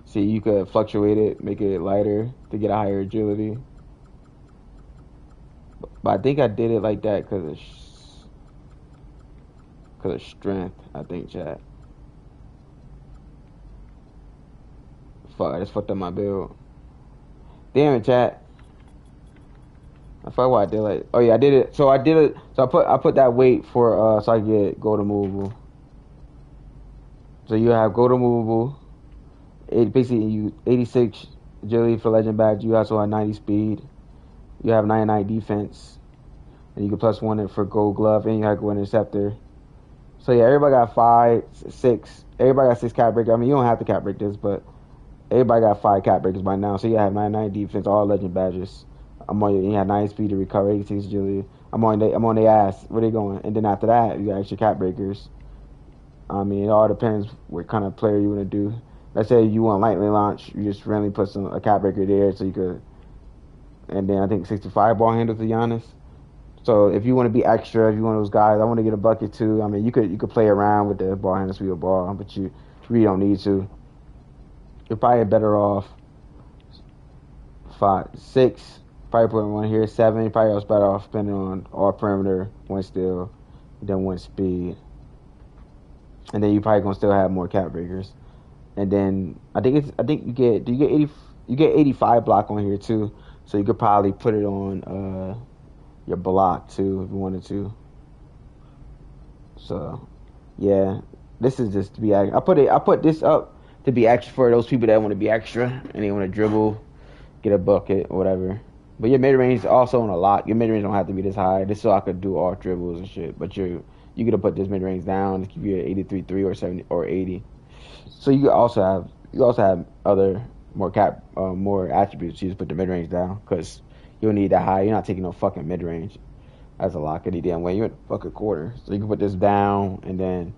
See, you could fluctuate it, make it lighter to get a higher agility. But I think I did it like that because of strength, I think, chat. Fuck, I just fucked up my build. Damn it, chat. I forgot why I did it. Oh yeah, I did it. So I did it. So I put that weight for so I could get Gold Immovable. So you have Gold Immovable. Basically, you 86 agility for Legend badge. You also have 90 speed. You have 99 defense, and you can +1 it for Gold Glove, and you have Gold Interceptor. So yeah, everybody got 5, 6. Everybody got 6 cat breakers. I mean, you don't have to cat break this, but everybody got 5 cat breakers by now. So you have 99 defense, all Legend badges. You have 9 speed to recover, 86 agility. I'm on their ass. Where they going? And then after that, you got extra cat breakers. I mean, it all depends what kind of player you want to do. Let's say you want lightly launch, you just randomly put a cap breaker there so you could, and then I think 65 ball handles to Giannis. So if you want to be extra, if you one of those guys, I want to get a bucket too. I mean, you could play around with the ball handle speed of ball, but you really don't need to. You're probably better off 5, 6, probably putting one here, 7. You're probably also better off spending on all perimeter, one steal, then one speed, and then you probably gonna still have more cap breakers. And then I think you get 85 block on here too, so you could probably put it on your block too if you wanted to. So yeah, this is just to be. I put this up to be extra for those people that want to be extra and they want to dribble, get a bucket or whatever. But your mid range is also on a lock. Your mid range don't have to be this high. This so I could do all dribbles and shit. But you gotta put this mid range down to keep you at 83 or 70 or 80. So you also have other more attributes. You just put the mid range down because you don't need that high. You're not taking no fucking mid range as a lock any damn way. You're at fucking quarter. So you can put this down and then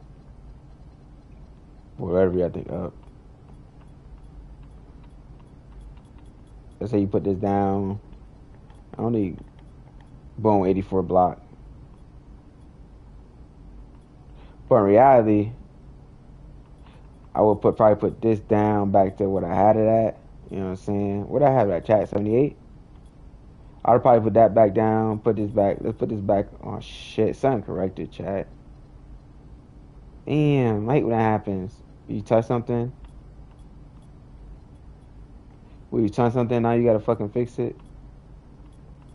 whatever you think up. Let's say you put this down. I don't need boom 84 block. But in reality, I would probably put this down back to what I had it at. You know what I'm saying? What I have it at, chat 78. I would probably put that back down. Put this back. Let's put this back. Oh shit, something corrected, chat. Damn, I hate when that happens. You touch something. When you touch something, now you gotta fucking fix it.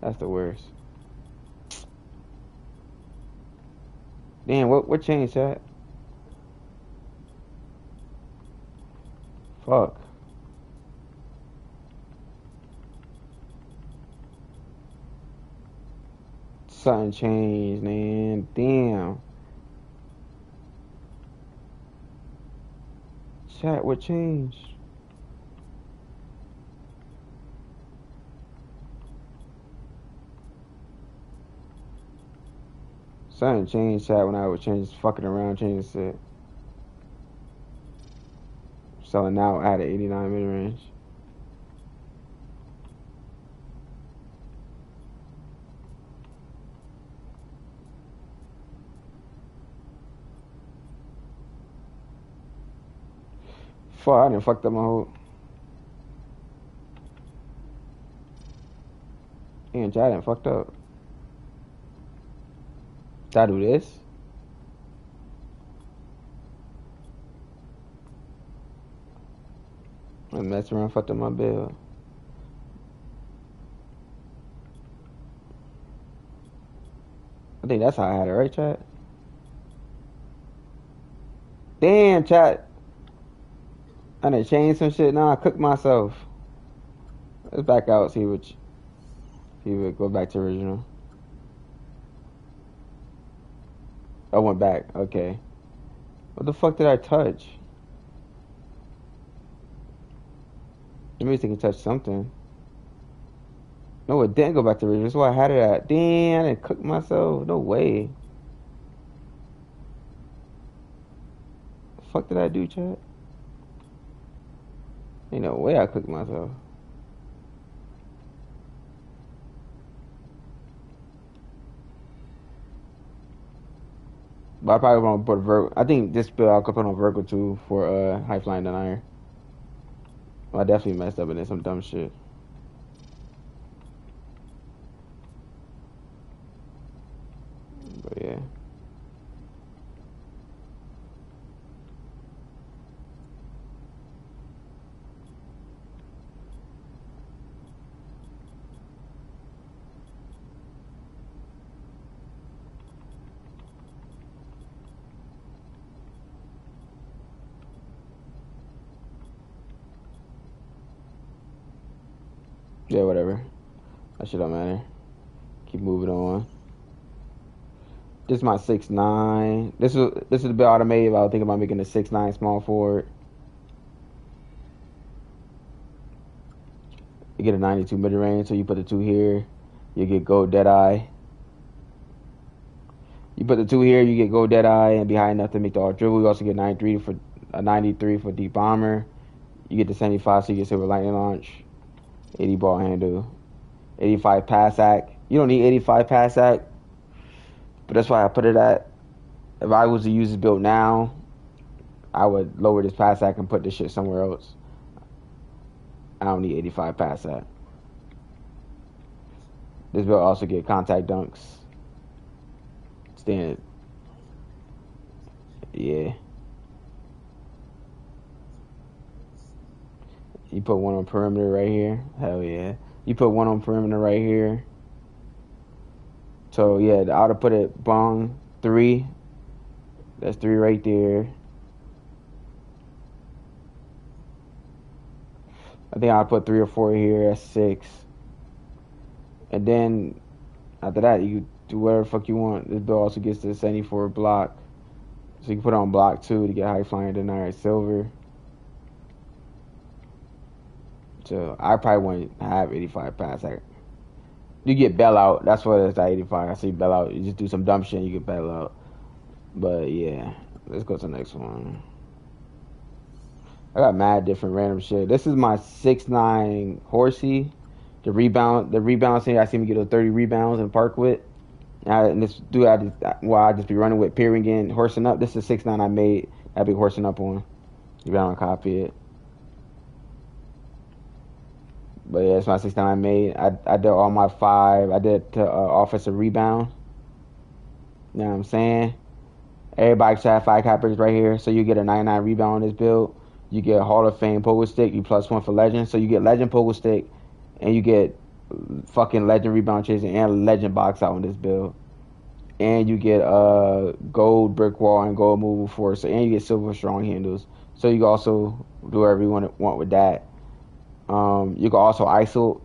That's the worst. Damn, what changed, chat? Fuck. Something changed, man. Damn. Chat, what changed? Something changed, chat, when I was fucking around, changing shit. So now I had an 89 mid range. Fuck, I done fucked up my whole. Damn, chat, I done fucked up. Did I do this? I messed around, fucked up my bill. I think that's how I had it, right, chat? Damn, chat. I done changed some shit. Now I cooked myself. Let's back out, see what go back to original. I went back. Okay. What the fuck did I touch? Let me see if I can touch something. No, it didn't go back to original. That's why I had it at. Damn, I didn't cook myself. No way. The fuck did I do, chat? Ain't no way I cooked myself. But I probably want to put a Virgo. I think this bill I could put on Virgo too for high flying denier. Well, I definitely messed up and did some dumb shit. But yeah. Yeah, whatever. That shit don't matter. Keep moving on. This is my 6'9". This is the build I made. I was thinking about making a 6'9" small forward. You get a 92 mid range, so you put the 2 here. You get gold Deadeye. You put the 2 here, you get Gold Deadeye and Be High Enough to make the all dribble. You also get 93 for Deep Bomber. You get the 75, so you get Silver Lightning Launch. 80 ball handle. 85 pass act. You don't need 85 pass act, but that's why I put it at. If I was to use this build now, I would lower this pass act and put this shit somewhere else. I don't need 85 pass act. This build also get contact dunks. Stand. Yeah. You put one on perimeter right here. Hell yeah. You put one on perimeter right here. So yeah, I ought to put it bong 3. That's 3 right there. I think I'll put 3 or 4 here. That's 6. And then after that, you do whatever the fuck you want. This build also gets the 74 block. So you can put it on block 2 to get high flying denier silver. So I probably wouldn't have 85 pass. You get bail out. That's what it's at 85. I see bail out. You just do some dumb shit and you get bail out. But yeah, let's go to the next one. I got mad different random shit. This is my 6'9" horsey. The rebound thing. I see me get those 30 rebounds in park with. And this dude, I just be running with peering in, horsing up. This is 6'9" I made. I be horsing up on. You better copy it. But yeah, it's my 6'9" I made. I did all my 5. I did offensive rebound. You know what I'm saying? Everybody should have 5 cappers right here. So you get a 99 rebound on this build. You get Hall of Fame pogo stick. You +1 for legend. So you get legend pogo stick, and you get fucking legend rebound chasing and legend box out on this build. And you get gold brick wall and gold movable force. And you get silver strong handles. So you can also do whatever you want with that. You can also ISO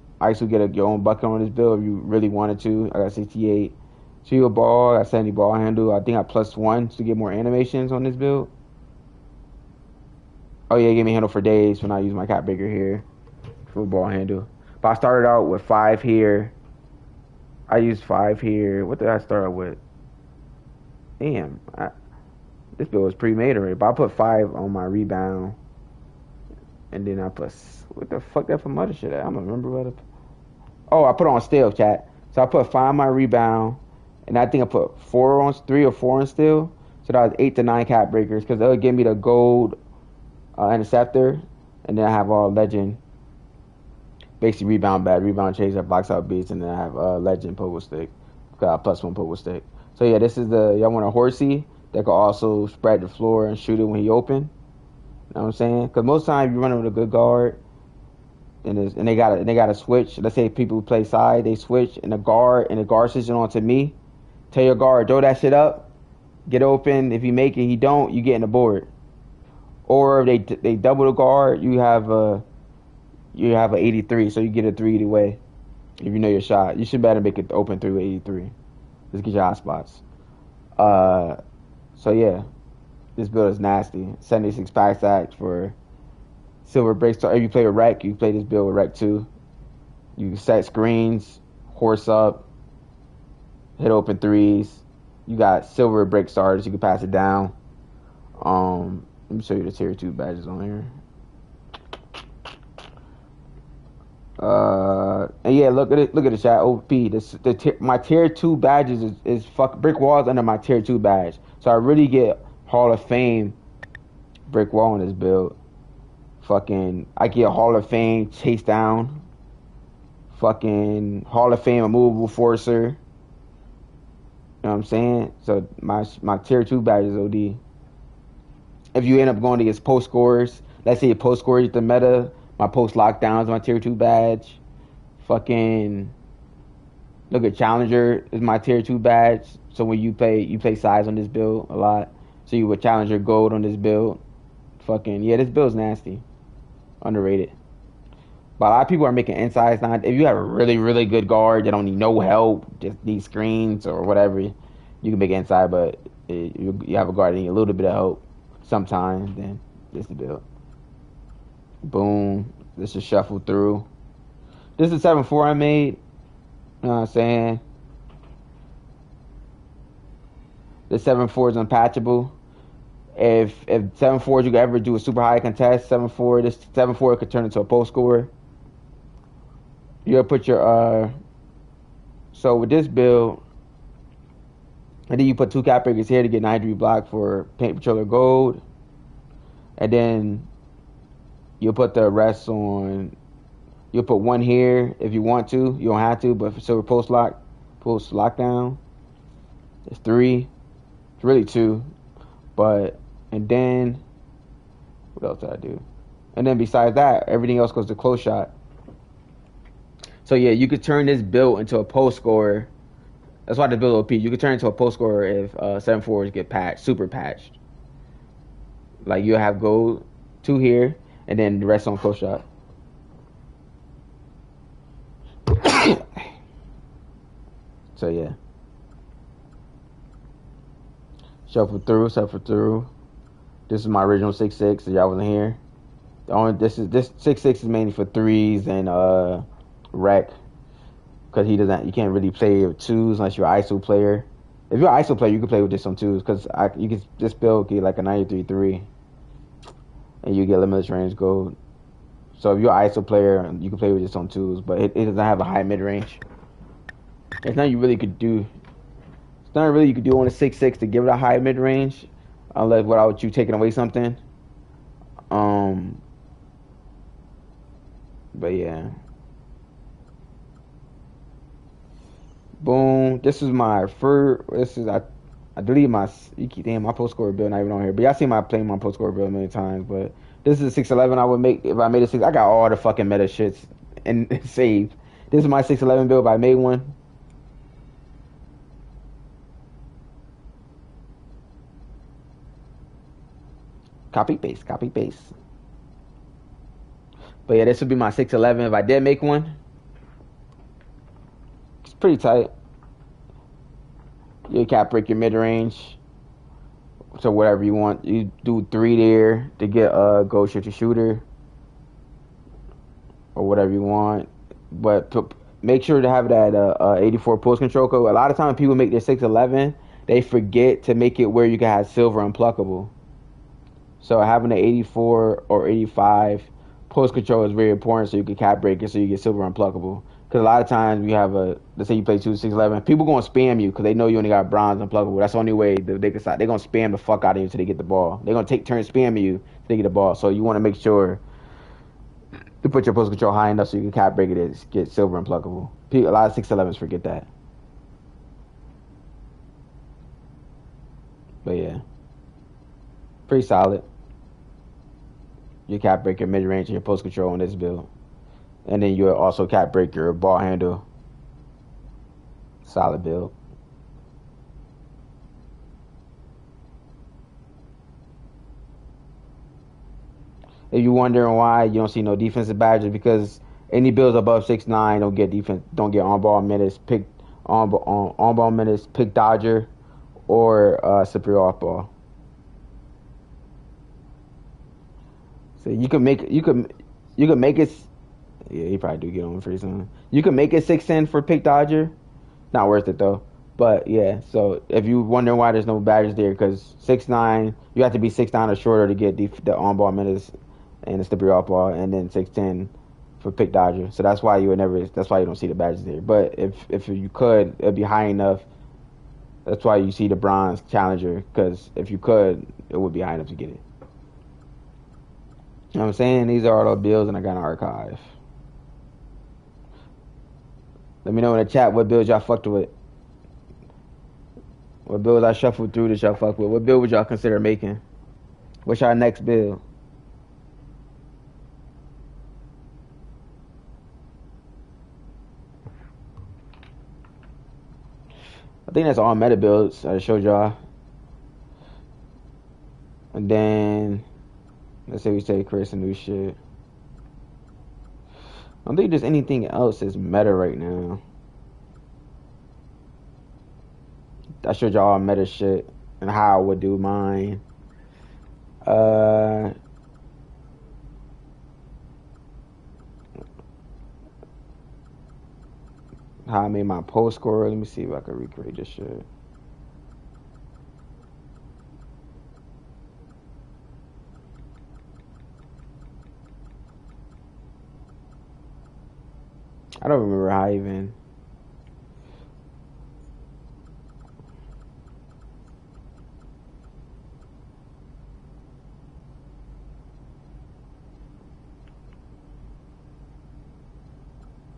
get your own bucket on this build if you really wanted to. I got 68. Shield ball, I got 70 ball handle. I think I +1 to get more animations on this build. Oh yeah, give me handle for days when I use my cap breaker here for ball handle. But I started out with 5 here. I used 5 here. What did I start out with? Damn, this build was pre-made already. But I put 5 on my rebound, and then I put what the fuck that for mother shit at? I don't remember what it. Oh, I put on steel, chat. So I put 5 on my rebound, and I think I put 3 or 4 on steel. So that was 8 to 9 cap breakers because they'll give me the gold interceptor, and then I have all legend. Basically rebound bad, rebound chase that blocks out beats, and then I have legend pogo stick. Got +1 pogo stick. So yeah, this is y'all want a horsey that can also spread the floor and shoot it when he open. You know what I'm saying? Because most times you're running with a good guard, and they got to switch. Let's say people who play side, they switch, and the guard switching on to me. Tell your guard, throw that shit up, get open. If you make it, he don't, you get in the board. Or if they double the guard, you have a 83, so you get a 3 either way. If you know your shot, you should better make it open 3 with 83. Just get your hot spots. So yeah, this build is nasty. 76 pack stacks for silver break. So if you play with Rec, you play this build with Rec 2. You set screens, horse up, hit open 3s. You got silver break starters. You can pass it down. Let me show you the tier 2 badges on here. And yeah, look at the chat. OP. My tier 2 badges is fuck brick walls under my tier 2 badge. So I really get Hall of Fame brick wall in this build. Fucking, I get Hall of Fame chase down. Fucking Hall of Fame immovable forcer. You know what I'm saying? So my tier 2 badge is OD. If you end up going against post scorers, let's say your post scorers the meta, my post lockdowns my tier 2 badge. Fucking look at Challenger is my tier 2 badge. So when you play size on this build a lot. So you would Challenger gold on this build. Fucking yeah, this build's nasty. Underrated. But a lot of people are making insides now. If you have a really, really good guard that don't need no help, just need screens or whatever, you can make inside, but you have a guard that need a little bit of help sometimes, then this is the build. Boom. This is shuffle through. This is 7-4 I made. You know what I'm saying? the 7-4 is unpatchable. If 7-4 you could ever do a super high contest, 7-4, this 7-4 could turn into a post score. You'll put your so with this build, and then you put 2 cap breakers here to get 93 block for Paint Patroller Gold. And then you'll put the rest on. You'll put 1 here if you want to. You don't have to, but for silver post lockdown, it's 3. It's really 2. But, and then, what else did I do? And then besides that, everything else goes to close shot. So yeah, you could turn this build into a post scorer. That's why the build OP. You could turn it into a post scorer if 7-4s get patched, super patched. Like you'll have gold 2 here, and then the rest on close shot. So yeah. Shuffle through. This is my original 6-6, so y'all wasn't here. This 6-6 is mainly for 3s and rec. Because you can't really play with 2s unless you're an ISO player. If you're an ISO player, you can play with this on 2s, because this build get like a 93-3, and you get limitless range gold. So if you're an ISO player, you can play with this on 2s, but it doesn't have a high mid range. There's nothing you really could do. There's nothing really you could do on a 6-6 to give it a high mid range, unless without you taking away something. But yeah. Boom. This is my first. I deleted my. You keep damn my post score build not even on here. But y'all seen my playing my post score build many times. But this is a 6-11 I would make if I made a 6. I got all the fucking meta shits and saved. This is my 6-11 build if I made one. Copy paste. But yeah, this would be my 6-11 if I did make one. It's pretty tight. You cap break your mid range. So whatever you want. You do 3 there to get a gold shooter. Or whatever you want. But make sure to have that 84 pulse control code. A lot of times people make their 6-11, they forget to make it where you can have silver unpluckable. So having an 84 or 85 pulse control is very important, so you can cap break it so you get silver unpluckable. Because a lot of times you have let's say you play 2-6-11, people going to spam you because they know you only got bronze unpluckable. That's the only way they can stop. They're going to spam the fuck out of you until they get the ball. They're going to take turns spamming you until they get the ball. So you want to make sure to put your pulse control high enough so you can cap break it and get silver unpluckable. A lot of 6-11s forget that. But yeah, pretty solid. You cap break your mid range and your post control on this build. And then you'll also cap break your ball handle. Solid build. If you're wondering why you don't see no defensive badges, because any builds above 6'9" don't get on ball minutes, pick on ball minutes, pick dodger, or slippery off ball. So you can make it. Yeah, he probably do get on free soon. You can make it 6'10" for pick dodger. Not worth it though. But yeah, so if you wondering why there's no badges there, because 6'9", you have to be 6'9" or shorter to get the on ball minutes and the slippery off ball, and then 6'10" for pick dodger. So that's why you don't see the badges there. But if you could, it'd be high enough. That's why you see the bronze challenger, because if you could, it would be high enough to get it. You know what I'm saying? These are all the builds, and I got an archive. Let me know in the chat what builds y'all fucked with. What builds I shuffled through that y'all fuck with. What build would y'all consider making? What's your next build? I think that's all meta builds I showed y'all. And then, let's say we say create some new shit. I don't think there's anything else that's meta right now. I showed y'all meta shit and how I would do mine. How I made my post score. Let me see if I can recreate this shit. I don't remember how even.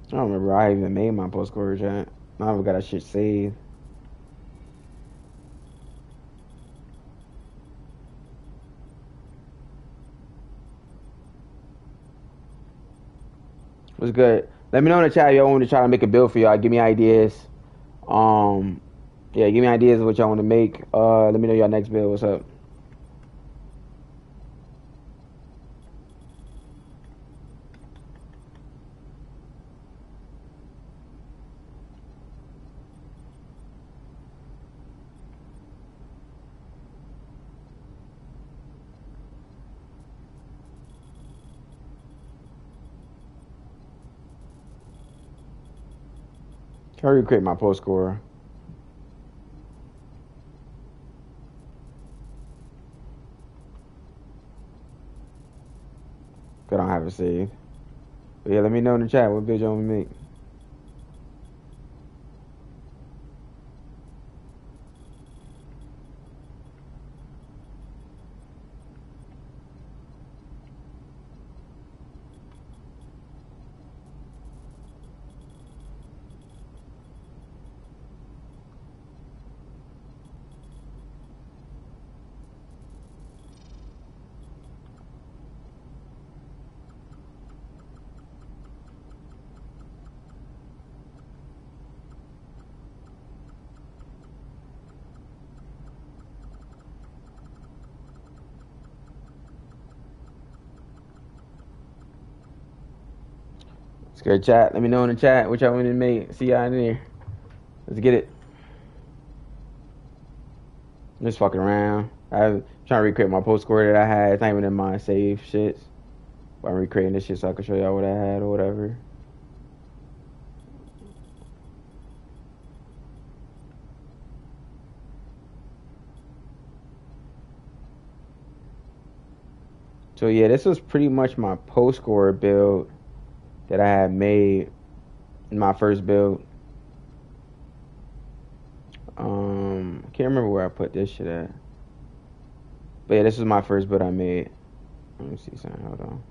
I don't remember how I even made my post score chat. I never got that shit saved. What's good? Let me know in the chat if y'all want me to try to make a build for y'all. Give me ideas. Um, yeah, give me ideas of what y'all want to make. Let me know y'all next build. What's up? Hurry, create my post score. I don't have it saved. But yeah, let me know in the chat what build y'all want me to make. It's good chat. Let me know in the chat what y'all want me to make. See y'all in there. Let's get it. Just fucking around. I'm trying to recreate my post score that I had. It's not even in my save shits. But I'm recreating this shit so I can show y'all what I had or whatever. So yeah, this was pretty much my post score build that I had made in my first build. I can't remember where I put this shit at. But yeah, this was my first build I made. Let me see something. Hold on.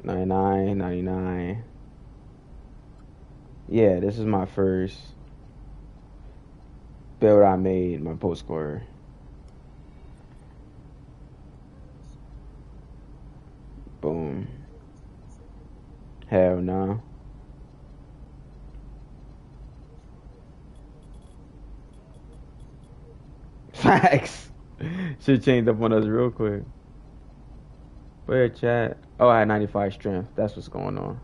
99, 99. Yeah, this is my first build I made, my post score. Boom. Hell no. Facts. Shit changed up on us real quick. Where chat? Oh, I had 95 strength. That's what's going on.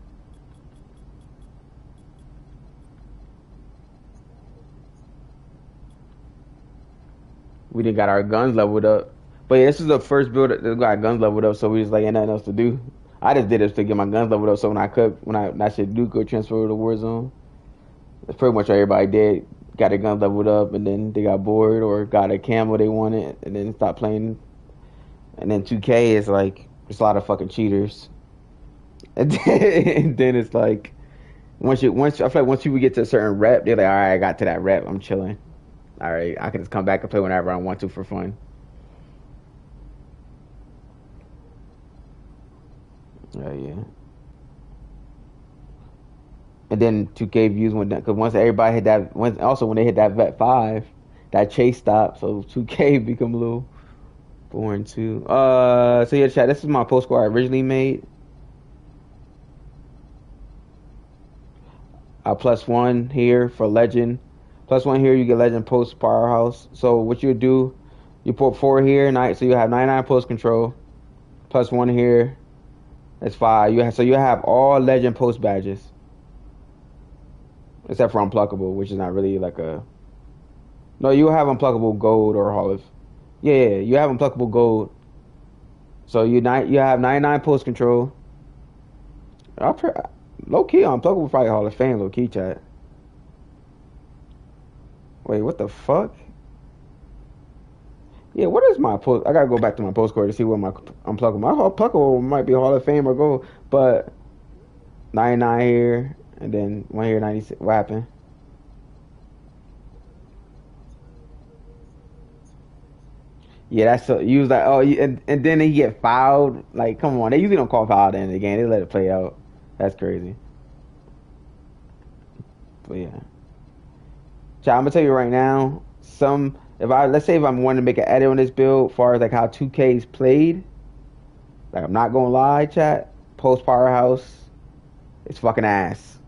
We didn't got our guns leveled up. But yeah, this is the first build that got guns leveled up, so we just like ain't nothing else to do. I just did this to get my guns leveled up, so when I should do go transfer to Warzone. That's pretty much what everybody did. Got their guns leveled up, and then they got bored or got a camo they wanted, and then stopped playing. And then 2K is like it's a lot of fucking cheaters. And then it's like once I feel like once you get to a certain rep, they're like, all right, I got to that rep, I'm chilling. All right, I can just come back and play whenever I want to for fun. Yeah. And then 2K views went down because once everybody hit that, also when they hit that vet 5, that chase stopped. So 2K become a little boring too. So yeah, chat. This is my post score I originally made. +1 here for legend. +1 here, you get legend post powerhouse. So what you do, you put 4 here, so you have 99 post control. +1 here, that's 5. So you have all legend post badges. Except for unpluckable, which is not really like a. No, you have unpluckable gold or hall of. Yeah, you have unpluckable gold. So you have 99 post control. Low key unpluckable probably Hall of Fame. Low key chat. Wait, what the fuck? Yeah, what is my post? I gotta go back to my post score to see what my unpluckable. My unpluckable might be Hall of Fame or gold, but 99 here, and then one here, 96. What happened? Yeah, that's so. You was like, oh, and then they get fouled. Like, come on, they usually don't call foul at the end of the game. They let it play out. That's crazy. But yeah, so I'm gonna tell you right now. Some if I let's say if I'm wanting to make an edit on this build, as far as like how 2K is played, like I'm not gonna lie, chat. Post Powerhouse, it's fucking ass.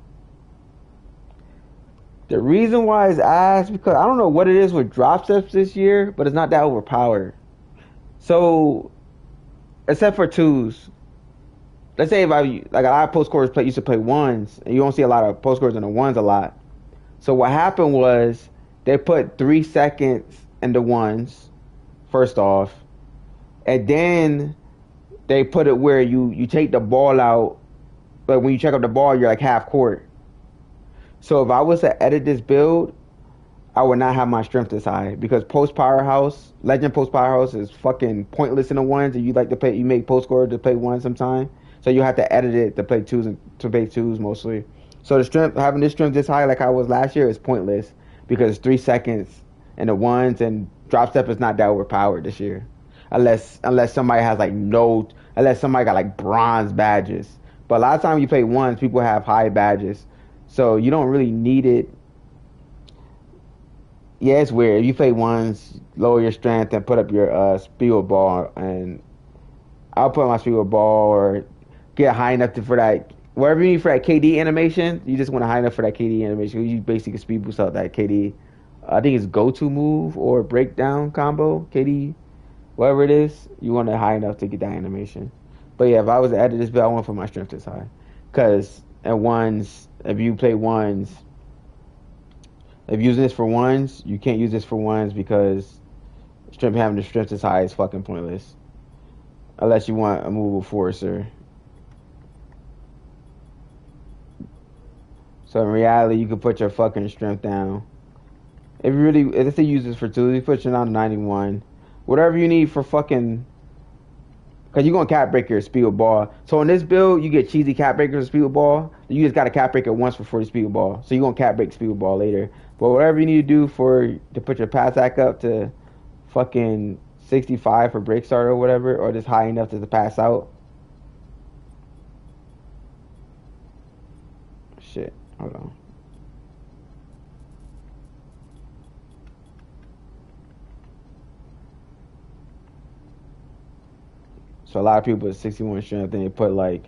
The reason why it's ass because I don't know what it is with drop steps this year, but it's not that overpowered. So except for twos. Let's say if I like a lot of post scorers used to play ones, and you don't see a lot of post scorers in the ones a lot. So what happened was they put 3 seconds in the ones, first off, and then they put it where you take the ball out, but when you check up the ball, you're like half court. So if I was to edit this build, I would not have my strength this high because post powerhouse, legend post powerhouse is fucking pointless in the ones. And you like to play, you make post scorer to play one sometime, so you have to edit it to play twos and to play twos mostly. So the strength, having this strength this high like I was last year, is pointless because 3 seconds in the ones and drop step is not that overpowered this year, unless somebody has like no, unless somebody got like bronze badges. But a lot of times you play ones, people have high badges, so you don't really need it. Yeah, it's weird. If you play ones, lower your strength and put up your speed with ball, and I'll put my speed with ball or get high enough for that. Whatever you need for that KD animation, you just want to high enough for that KD animation. You basically speed boost out that KD. I think it's go-to move or breakdown combo, KD, whatever it is. You want it high enough to get that animation. But yeah, if I was to edit this build, I want to put my strength this high. Because at ones, if you play ones, if using this for ones, you can't use this for ones because strength having the strength this high is fucking pointless. Unless you want a movable forcer. So in reality, you can put your fucking strength down. If you really, if they use this for two, you put it down to 91. Whatever you need for fucking, because you're going to cap break your speed with ball. So in this build, you get cheesy cap breakers with speed with ball. You just got to cap break it once before the speed with ball. So you're going to cap break speed with ball later. But whatever you need to do to put your pass hack up to fucking 65 for break start or whatever, or just high enough to pass out. Shit, hold on. So a lot of people put 61 strength, then they put like,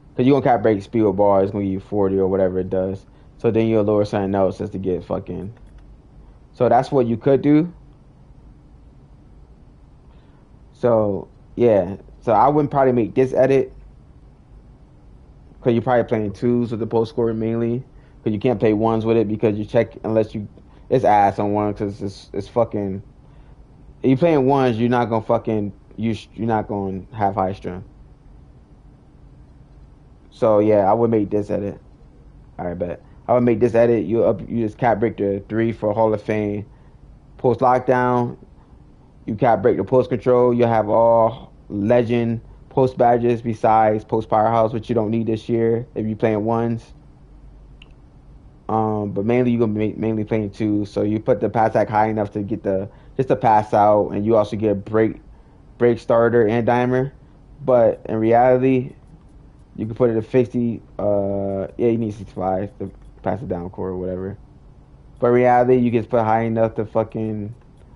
because you're going to cap break speed with ball, it's going to give you 40 or whatever it does. So then you'll lower something else just to get fucking. So that's what you could do. So yeah, so I wouldn't probably make this edit because you're probably playing twos with the post scorer mainly because you can't play ones with it because you check unless you it's ass on one because it's fucking. If you're playing ones, you're not gonna fucking you're not gonna have high strength. So yeah, I would make this edit. All right, bet. I would make this edit. You just cap break the 3 for Hall of Fame. Post lockdown. You cap break the post control. You'll have all legend post badges besides post powerhouse, which you don't need this year if you're playing ones. But mainly you're gonna be mainly playing twos. So you put the pass hack high enough to get just to pass out, and you also get break starter and dimer. But in reality, you can put it at 50. Yeah, you need 65 to pass it down court or whatever. But in reality, you can put high enough to fucking.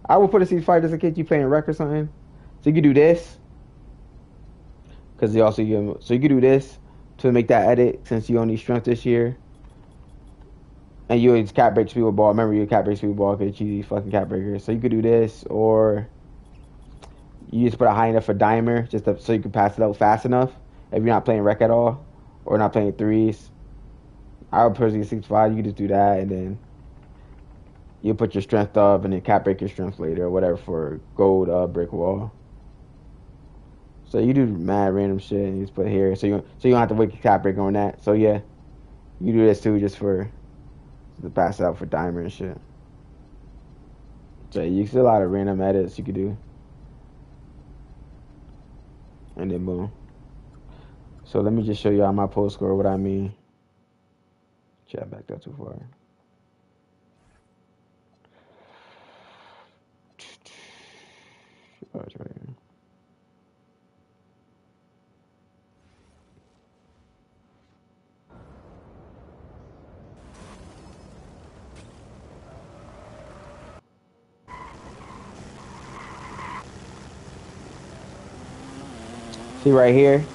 I would put a 65 just in case you playing rec or something. So you can do this. Because they also give. So you can do this to make that edit since you only strength this year. And you always cap break speed with ball. Remember, you cap break speed with ball because cheesy fucking cap breaker. So you could do this, or you just put a high enough for dimer so you can pass it out fast enough if you're not playing rec at all or not playing threes. I would personally 65. You could just do that, and then you put your strength up, and then cap break your strength later or whatever for gold brick wall. So you do mad random shit and you just put here, so you don't have to wait cap break on that. So yeah, you do this too just for to pass it out for dimer and shit. So you see a lot of random edits you could do, and then boom. So let me just show you all my post score, what I mean. Chat backed up too far. Oh, it's right here. See right here?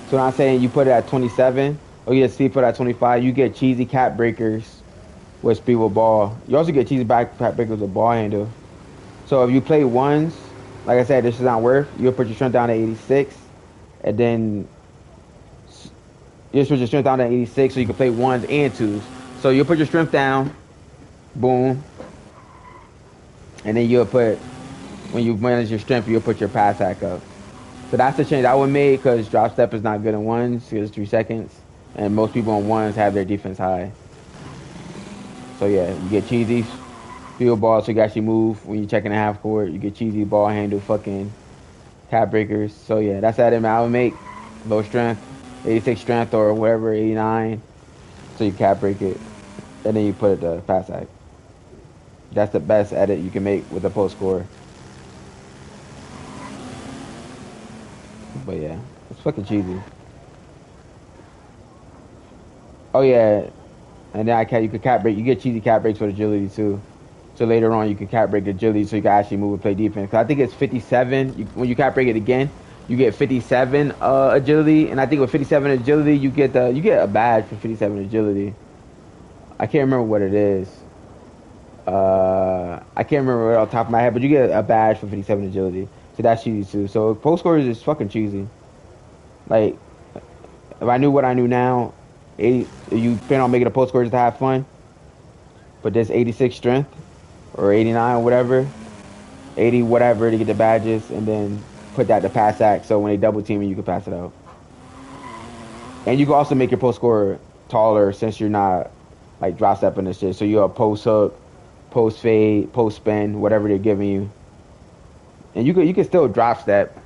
So when I'm saying you put it at 27, or you just see put it at 25, you get cheesy cap breakers with speed with ball. You also get cheesy back cap breakers with ball handle. So if you play ones, like I said, this is not worth, you'll put your strength down to 86, and then you'll put your strength down to 86 so you can play ones and twos. So you'll put your strength down, boom, and then you'll put, when you manage your strength, you'll put your pass hack up. So that's the change I would make because drop step is not good in ones because it's 3 seconds. And most people on ones have their defense high. So yeah, you get cheesy field ball so you can actually move when you're checking the half court. You get cheesy ball handle fucking cap breakers. So yeah, that's that I would make. Low strength, 86 strength or whatever, 89. So you cap break it. And then you put it the pass hack. That's the best edit you can make with a post score. But yeah, it's fucking cheesy. Oh yeah, and then you can cap break. You get cheesy cap breaks with agility too. So later on, you can cap break agility so you can actually move and play defense. Cause I think it's 57. When you cap break it again, you get 57 agility, and I think with 57 agility, you get a badge for 57 agility. I can't remember what it is. I can't remember it off the top of my head, but you get a badge for 57 agility. So that's cheesy too. So post scores is fucking cheesy. Like, if I knew what I knew now, you plan on making a post score just to have fun, but this 86 strength or 89 or whatever, 80 whatever to get the badges, and then put that to pass hack. So when they double team you can pass it out. And you can also make your post score taller since you're not like drop stepping and shit. So you have post hook, post fade, post spin, whatever they're giving you. And you can still drop step.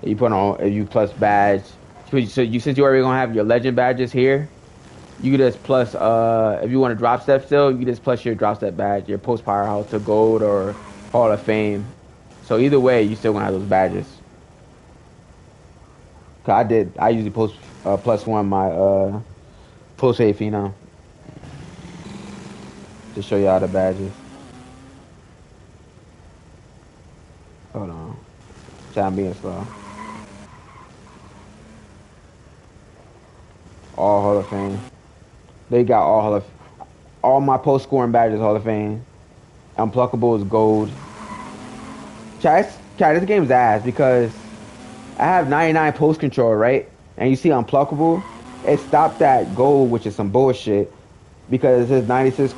You put on you plus badge. So since you already gonna have your legend badges here, you can just plus if you want to drop step still, you can just plus your drop step badge, your post powerhouse to gold or Hall of Fame. So either way, you still gonna have those badges. Cause I usually post plus one my post fade phenom to show y'all the badges. Hold on. I'm being slow. All Hall of Fame. They got all my post scoring badges Hall of Fame. Unpluckable is gold. Chat, this game's ass because I have 99 post control, right? And you see Unpluckable, it stopped at gold, which is some bullshit. Because it says 96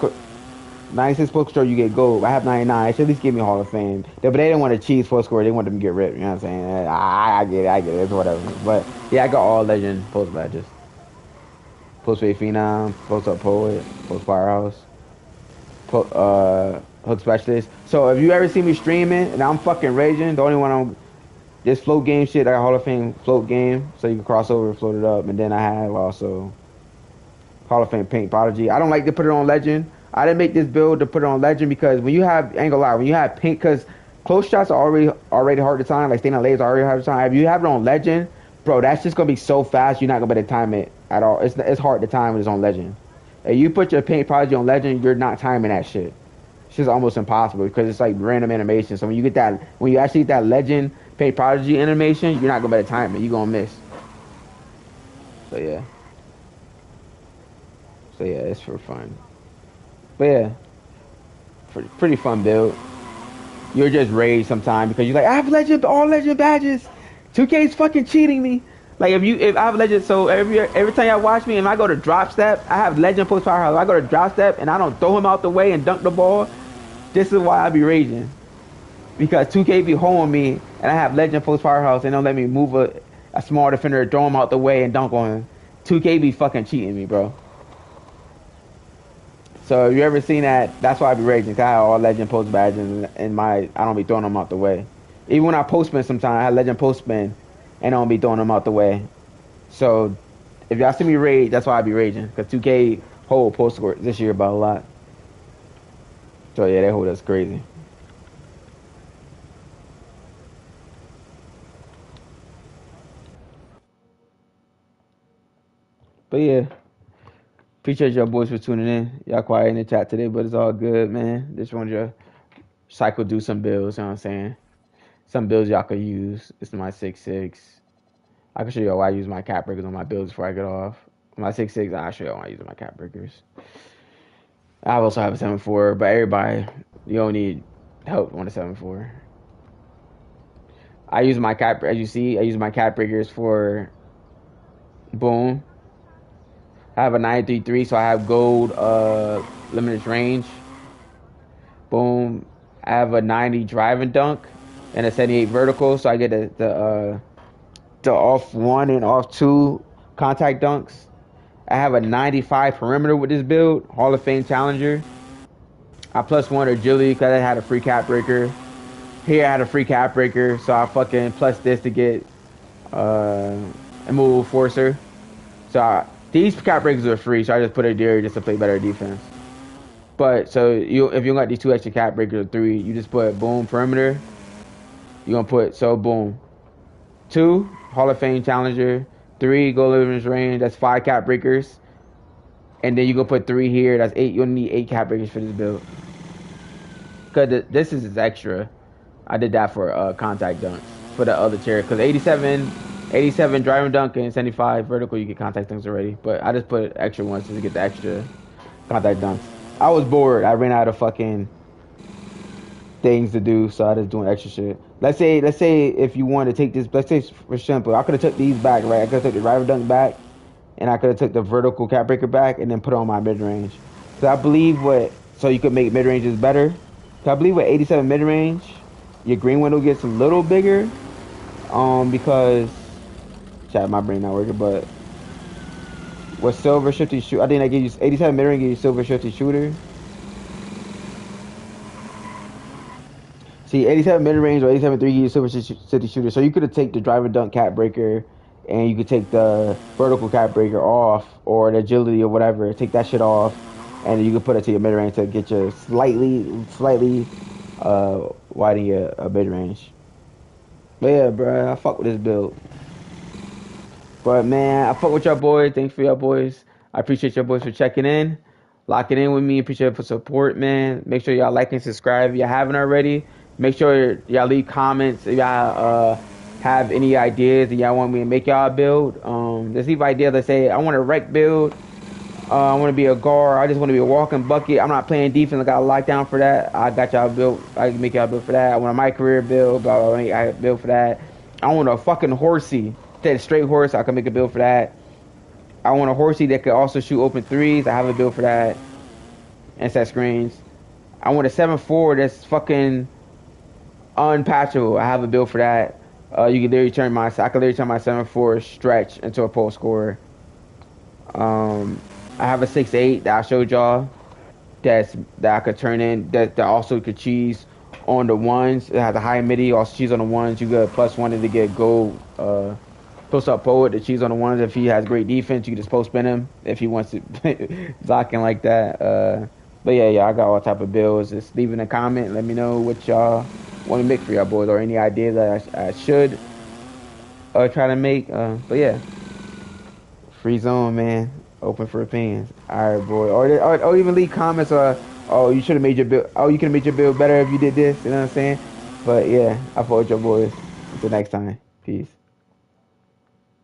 post control, you get gold. I have 99. It should at least give me Hall of Fame. But they didn't want to cheese post score. They wanted them to get ripped. You know what I'm saying? I get it. It's whatever. But yeah, I got all legend post badges. Post fade phenom, post up poet, post firehouse, hook specialist. So if you ever see me streaming and I'm fucking raging, the only one I'm this float game shit, I got Hall of Fame float game, so you can cross over and float it up. And then I have also Hall of Fame paint prodigy. I don't like to put it on legend. I didn't make this build to put it on legend because when you have ain't gonna lie, when you have paint, because close shots are already hard to time, like staying on layers are already hard to time. If you have it on legend, bro, that's just gonna be so fast you're not gonna be able to time it at all. It's hard to time when it's on legend. If you put your paint prodigy on legend, you're not timing that shit. It's just almost impossible because it's like random animation. So when you actually get that legend paint prodigy animation, you're not gonna be able to time it. You're gonna miss. So yeah, it's for fun. But yeah, pretty fun build. You're just rage sometimes because you're like, I have all legend badges. 2K's fucking cheating me. Like if I have legend, so every time y'all watch me and I go to drop step, I have legend post powerhouse. I go to drop step and I don't throw him out the way and dunk the ball. This is why I be raging. Because 2K be holding me and I have legend post powerhouse and don't let me move a small defender, throw him out the way and dunk on him. 2K be fucking cheating me, bro. So if you ever seen that, that's why I be raging. Cause I have all legend post badges and I don't be throwing them out the way. Even when I post spin sometimes, I have legend post spin and I don't be throwing them out the way. So if y'all see me rage, that's why I be raging. Cause 2K hold post score this year about a lot. So yeah, they hold us crazy. But yeah, appreciate y'all boys for tuning in. Y'all quiet in the chat today, but it's all good, man. Just wanted to cycle do some builds, you know what I'm saying? Some builds y'all could use. It's my 6.6. I can show y'all why I use my cap breakers on my builds before I get off. My 6.6, I'll show y'all why I use my cap breakers. I also have a 7.4, but everybody, you don't need help on a 7.4. I use my cap, as you see, I use my cap breakers for boom. I have a 933, so I have gold limited range. Boom. I have a 90 drive and dunk and a 78 vertical, so I get the off 1 and off 2 contact dunks. I have a 95 perimeter with this build, Hall of Fame challenger. I plus 1 agility because I had a free cap breaker. Here I had a free cap breaker, so I fucking plus this to get immovable forcer. So these cap breakers are free, so I just put it there just to play better defense. But so if you got these 2 extra cap breakers or 3, you just put boom perimeter. You're gonna put boom. 2 Hall of Fame challenger, 3 goal limit range. That's 5 cap breakers, and then you go put 3 here. That's 8. You'll need 8 cap breakers for this build. Cause this is extra. I did that for contact dunks for the other chair. Cause 87 driving dunk and 75 vertical you get contact dunks already. But I just put extra ones to get the extra contact dunks. I was bored. I ran out of fucking things to do, so I just doing extra shit. Let's say if you want to take this, let's say for example, I could have took these back, right? I could have took the driver dunk back, and I could have took the vertical cap breaker back, and then put on my mid range. So I believe so you could make mid ranges better. So I believe with 87 mid range, your green window gets a little bigger, because chat, my brain not working, but with silver shifty shoot, I think that gives you 87 mid range, gives you silver shifty shooter. See, 87 mid range or 87 3 gives you silver shifty shooter. So you could have taken the driver dunk cap breaker, and you could take the vertical cap breaker off, or the agility or whatever. Take that shit off, and you could put it to your mid range to get you slightly widen your mid range. But yeah, bro, I fuck with this build. But man, I fuck with y'all boys. Thanks for y'all boys. I appreciate y'all boys for checking in, locking in with me. Appreciate it for support, man. Make sure y'all like and subscribe if you haven't already. Make sure y'all leave comments if y'all have any ideas that y'all want me to make y'all build. Just leave ideas that say I want a rec build. I want to be a guard. I just want to be a walking bucket. I'm not playing defense. I got a lockdown for that. I got y'all built. I can make y'all build for that. I want a my career build. Blah, blah, blah. I build for that. I want a fucking horsey. Instead of straight horse, I can make a build for that. I want a horsey that could also shoot open threes. I have a build for that. And set screens. I want a 7.4 that's fucking unpatchable. I have a build for that. You can literally turn my 7.4 stretch into a post scorer. I have a 6.8 that I showed y'all that I could turn in that also could cheese on the ones. It has a high midi, also cheese on the ones. You get +1 to get gold post up poet to cheese on the ones. If he has great defense, you can just post spin him if he wants to blocking like that. But yeah, I got all type of builds. Just leave in a comment, let me know what y'all want to make for y'all boys, or any ideas that I should try to make. But yeah, free zone, man. Open for opinions. All right, boy. Or even leave comments. Oh, you should have made your build. Oh, you could have made your build better if you did this. You know what I'm saying? But yeah, I fuck with your boys. Until next time. Peace.